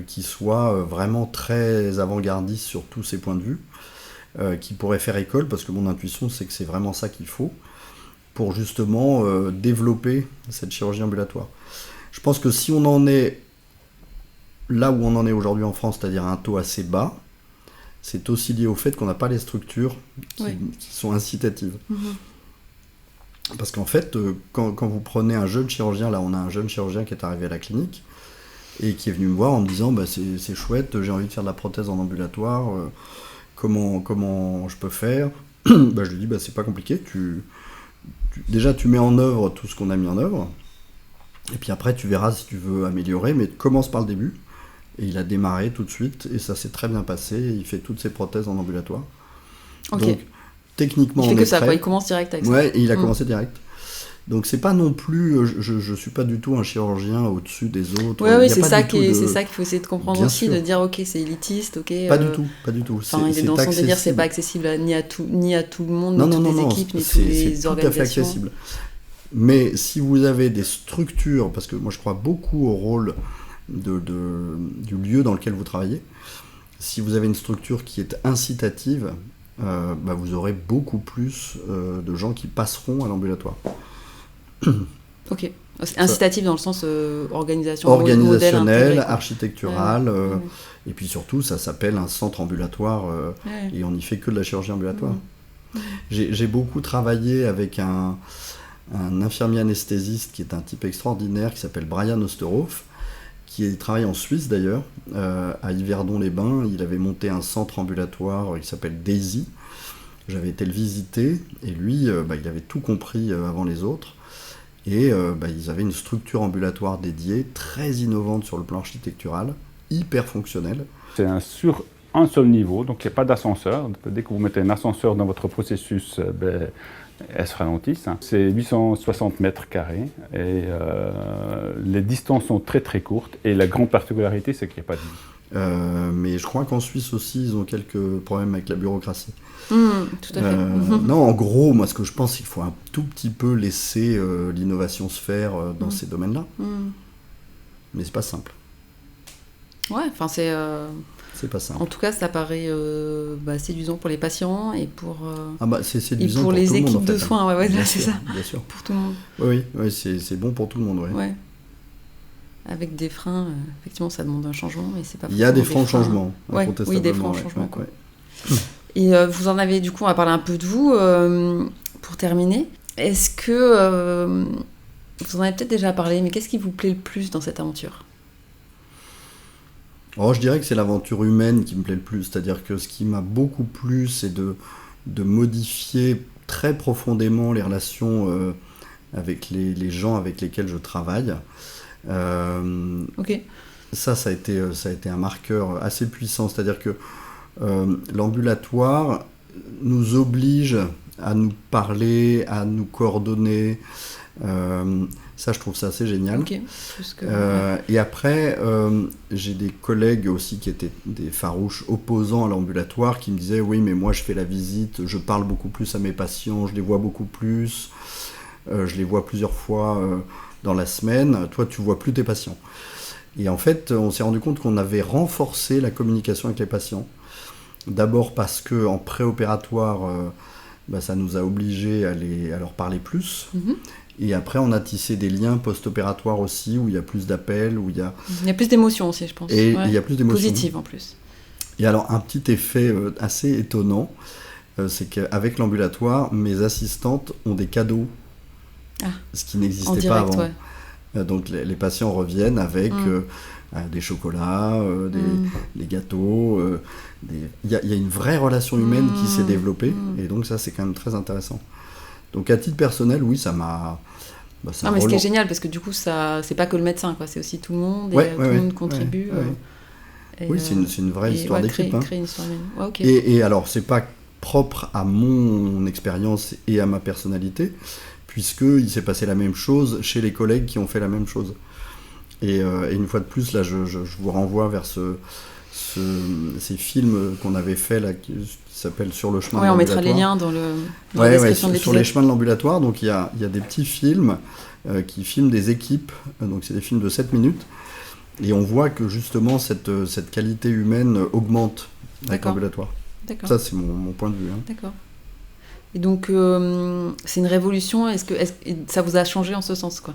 A: qui soient vraiment très avant-gardistes sur tous ces points de vue. Qui pourrait faire école, parce que mon intuition c'est que c'est vraiment ça qu'il faut pour justement développer cette chirurgie ambulatoire. Je pense que si on en est là où on en est aujourd'hui en France, c'est-à-dire un taux assez bas, c'est aussi lié au fait qu'on n'a pas les structures qui sont incitatives. Parce qu'en fait, quand vous prenez un jeune chirurgien, là on a un jeune chirurgien qui est arrivé à la clinique et qui est venu me voir en me disant c'est chouette, j'ai envie de faire de la prothèse en ambulatoire, comment je peux faire? Je lui dis c'est pas compliqué, déjà tu mets en œuvre tout ce qu'on a mis en œuvre et puis après tu verras si tu veux améliorer, mais commence par le début. Et il a démarré tout de suite et ça s'est très bien passé, il fait toutes ses prothèses en ambulatoire. Donc techniquement
B: il fait que ça, il commence direct avec ça.
A: Ouais, et il a commencé direct. Donc c'est pas non plus, je suis pas du tout un chirurgien au-dessus des autres.
B: Oui, c'est ça qu'il faut essayer de comprendre bien aussi, sûr. De dire ok c'est élitiste, ok.
A: Pas du tout.
B: Il est dans son délire, c'est pas accessible ni à tout le monde, ni toutes les équipes, ni toutes les organisations.
A: C'est tout à fait accessible. Mais si vous avez des structures, parce que moi je crois beaucoup au rôle du lieu dans lequel vous travaillez, si vous avez une structure qui est incitative, vous aurez beaucoup plus de gens qui passeront à l'ambulatoire.
B: Ok. Incitatif dans le sens
A: organisationnel, architectural, et puis surtout ça s'appelle un centre ambulatoire et on n'y fait que de la chirurgie ambulatoire. J'ai beaucoup travaillé avec un infirmier anesthésiste qui est un type extraordinaire qui s'appelle Brian Osterhoff, qui travaille en Suisse d'ailleurs, à Yverdon-les-Bains. Il avait monté un centre ambulatoire qui s'appelle Daisy. J'avais été le visiter et lui, il avait tout compris avant les autres. Et ils avaient une structure ambulatoire dédiée, très innovante sur le plan architectural, hyper fonctionnelle.
C: C'est sur un seul niveau, donc il n'y a pas d'ascenseur. Dès que vous mettez un ascenseur dans votre processus, elles se ralentissent. C'est 860 mètres carrés et les distances sont très très courtes. Et la grande particularité, c'est qu'il n'y a pas de lit.
A: Mais je crois qu'en Suisse aussi, ils ont quelques problèmes avec la bureaucratie.
B: Tout à fait.
A: Non, en gros, moi, ce que je pense, c'est qu'il faut un tout petit peu laisser l'innovation se faire dans ces domaines-là. Mais c'est pas simple.
B: Ouais, enfin
A: c'est pas simple.
B: En tout cas, ça paraît séduisant pour les patients et pour,
A: c'est séduisant
B: pour les
A: tout
B: équipes
A: le monde,
B: de soins.
A: Bien
B: c'est
A: sûr,
B: ça.
A: Bien sûr.
B: Pour tout le monde.
A: Oui, c'est bon pour tout le monde. Ouais.
B: avec des freins, effectivement, ça demande un changement, mais c'est pas
A: Il y a des francs
B: freins.
A: changements,
B: Ouais, oui, des francs
A: ouais,
B: changements.
A: ouais,
B: Quoi. Et vous en avez, du coup, on va parler un peu de vous pour terminer. Est-ce que vous en avez peut-être déjà parlé, mais qu'est-ce qui vous plaît le plus dans cette aventure ?
A: Oh, je dirais que c'est l'aventure humaine qui me plaît le plus, c'est-à-dire que ce qui m'a beaucoup plu, c'est de modifier très profondément les relations avec les gens avec lesquels je travaille.
B: Ok.
A: Ça a été un marqueur assez puissant, c'est-à-dire que l'ambulatoire nous oblige à nous parler, à nous coordonner. Ça, je trouve ça assez génial.
B: Ok. Ouais.
A: Et après, j'ai des collègues aussi qui étaient des farouches opposants à l'ambulatoire qui me disaient « Oui, mais moi, je fais la visite, je parle beaucoup plus à mes patients, je les vois beaucoup plus, je les vois plusieurs fois dans la semaine. Toi, tu vois plus tes patients. » Et en fait, on s'est rendu compte qu'on avait renforcé la communication avec les patients. D'abord parce qu'en préopératoire, ça nous a obligés à leur parler plus.
B: Mm-hmm.
A: Et après, on a tissé des liens post-opératoires aussi, où il y a plus d'appels, où il y a...
B: Il y a plus d'émotions aussi, je pense.
A: Et il y a plus d'émotions.
B: Positives en plus.
A: Et alors, un petit effet assez étonnant, c'est qu'avec l'ambulatoire, mes assistantes ont des cadeaux, ce qui n'existait pas avant. Ouais. Donc, les patients reviennent avec des chocolats, des gâteaux. Il y a une vraie relation humaine qui s'est développée, et donc ça, c'est quand même très intéressant. Donc à titre personnel, oui, ça m'a...
B: non, mais ce qui est génial, parce que du coup, ça, c'est pas que le médecin, quoi, c'est aussi tout le monde, et tout le monde contribue.
A: Oui, c'est une vraie histoire d'équipe.
B: Créer une histoire humaine. Ouais, okay.
A: Et alors, c'est pas propre à mon expérience et à ma personnalité, puisqu'il s'est passé la même chose chez les collègues qui ont fait la même chose. Et une fois de plus, là, je vous renvoie vers ces films qu'on avait fait là, qui s'appelle Sur le chemin de l'ambulatoire.
B: On mettra les liens dans la description de l'épisode.
A: Sur les chemins de l'ambulatoire, donc il y a des petits films qui filment des équipes, donc c'est des films de 7 minutes, et on voit que justement cette qualité humaine augmente avec l'ambulatoire.
B: D'accord.
A: Ça, c'est mon point de vue. Hein.
B: D'accord. Et donc, c'est une révolution, est-ce que ça vous a changé en ce sens, quoi ?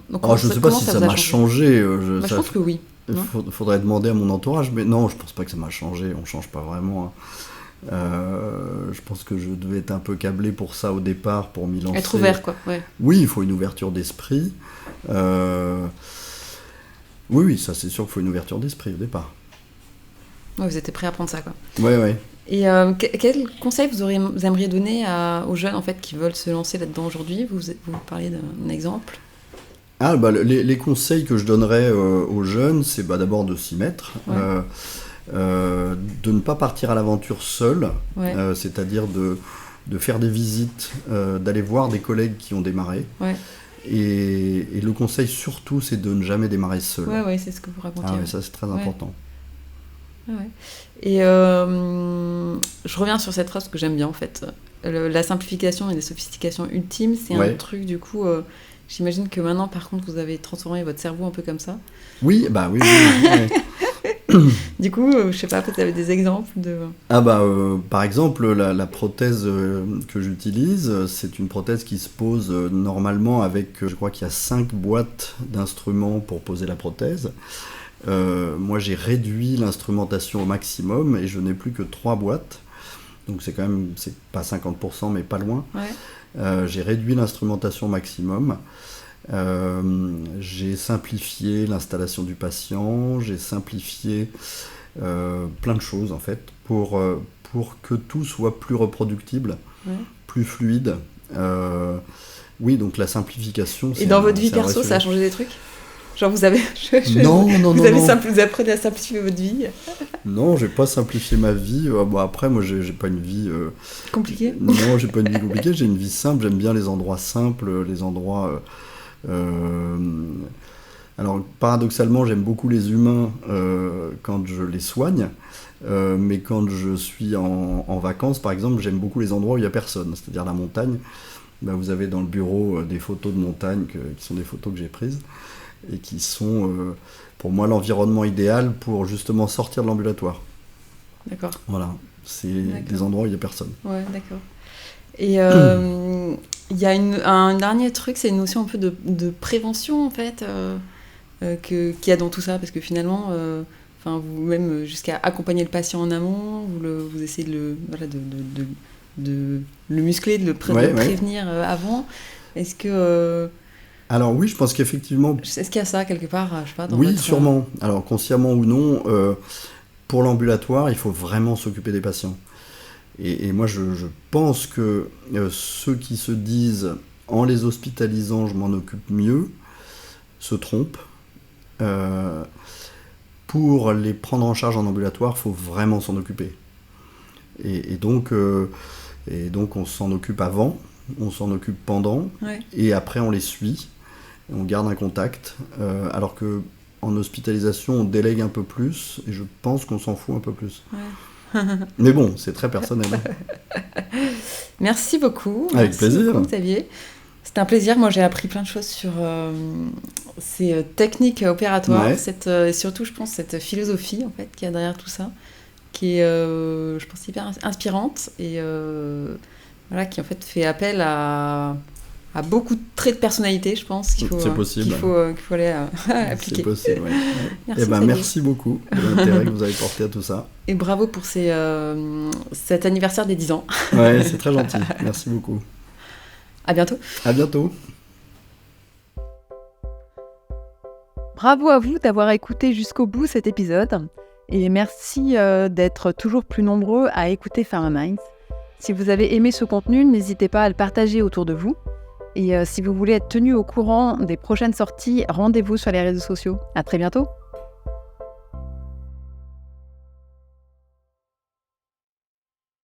B: Donc,
A: je ne sais pas si ça m'a changé.
B: Je pense que oui.
A: Il faudrait demander à mon entourage, mais non, je pense pas que ça m'a changé, on change pas vraiment. Je pense que je devais être un peu câblé pour ça au départ, pour m'y lancer.
B: Être ouvert, quoi. Ouais.
A: Oui, il faut une ouverture d'esprit. Oui, ça c'est sûr qu'il faut une ouverture d'esprit au départ.
B: Ouais, vous étiez prêt à prendre ça, quoi.
A: Ouais.
B: Et quel conseil vous aimeriez donner aux jeunes en fait, qui veulent se lancer là-dedans aujourd'hui ? Vous parlez d'un exemple.
A: Les conseils que je donnerais aux jeunes, c'est d'abord de s'y mettre, de ne pas partir à l'aventure seul, c'est-à-dire de faire des visites, d'aller voir des collègues qui ont démarré. Ouais. Et le conseil surtout, c'est de ne jamais démarrer seul.
B: Ouais, c'est ce que vous racontiez.
A: Ça, c'est très important.
B: Ouais. Et je reviens sur cette phrase que j'aime bien en fait. La simplification et la sophistication ultime, c'est un truc du coup... J'imagine que maintenant, par contre, vous avez transformé votre cerveau un peu comme ça.
A: Oui.
B: Du coup, je sais pas, peut-être vous avez des exemples de...
A: par exemple, la prothèse que j'utilise, c'est une prothèse qui se pose normalement avec, je crois qu'il y a 5 boîtes d'instruments pour poser la prothèse. Moi, j'ai réduit l'instrumentation au maximum et je n'ai plus que 3 boîtes. Donc c'est pas 50%, mais pas loin. Ouais. J'ai réduit l'instrumentation maximum, j'ai simplifié l'installation du patient, j'ai simplifié plein de choses en fait pour que tout soit plus reproductive, plus fluide. Oui, donc la simplification.
B: Et dans votre vie perso, ça a changé des trucs ? Genre vous avez...
A: Non.
B: Vous apprenez à simplifier votre vie ?
A: Non, j'ai pas simplifié ma vie. Après, moi, j'ai pas une vie...
B: compliquée ?
A: Non, j'ai pas une vie compliquée, j'ai une vie simple. J'aime bien les endroits simples, les endroits... Alors, paradoxalement, j'aime beaucoup les humains quand je les soigne. Mais quand je suis en vacances, par exemple, j'aime beaucoup les endroits où il n'y a personne, c'est-à-dire la montagne. Vous avez dans le bureau des photos de montagne qui sont des photos que j'ai prises et qui sont, pour moi, l'environnement idéal pour justement sortir de l'ambulatoire.
B: D'accord.
A: Voilà, c'est des endroits où il n'y a personne.
B: Ouais, d'accord. Et il y a un dernier truc, c'est une notion un peu de prévention, en fait. qu'il y a dans tout ça, parce que finalement, vous-même jusqu'à accompagner le patient en amont, vous essayez de le muscler, de le prévenir avant. Est-ce que
A: alors oui, je pense qu'effectivement.
B: Est-ce qu'il y a ça quelque part, je sais pas, dans
A: oui,
B: votre...
A: sûrement. Alors consciemment ou non, pour l'ambulatoire, il faut vraiment s'occuper des patients. Et moi, je pense que ceux qui se disent en les hospitalisant, je m'en occupe mieux, se trompent. Pour les prendre en charge en ambulatoire, il faut vraiment s'en occuper. Et donc on s'en occupe avant, on s'en occupe pendant, et après on les suit, on garde un contact, alors qu'en hospitalisation, on délègue un peu plus, et je pense qu'on s'en fout un peu plus. Ouais. Mais bon, c'est très personnel.
B: Merci beaucoup.
A: Avec plaisir.
B: Beaucoup, Xavier. C'était un plaisir. Moi, j'ai appris plein de choses sur ces techniques opératoires, et surtout, je pense, cette philosophie en fait qu'il y a derrière tout ça, qui est, je pense, hyper inspirante et qui en fait fait appel à beaucoup de traits de personnalité, je pense, qu'il faut aller appliquer.
A: C'est possible, oui. Merci beaucoup de l'intérêt que vous avez porté à tout ça.
B: Et bravo pour cet anniversaire des 10 ans.
A: Ouais, c'est très gentil. Merci beaucoup.
B: À bientôt.
A: À bientôt.
B: Bravo à vous d'avoir écouté jusqu'au bout cet épisode. Et merci d'être toujours plus nombreux à écouter PharmaMinds. Si vous avez aimé ce contenu, n'hésitez pas à le partager autour de vous. Et si vous voulez être tenu au courant des prochaines sorties, rendez-vous sur les réseaux sociaux. À très bientôt.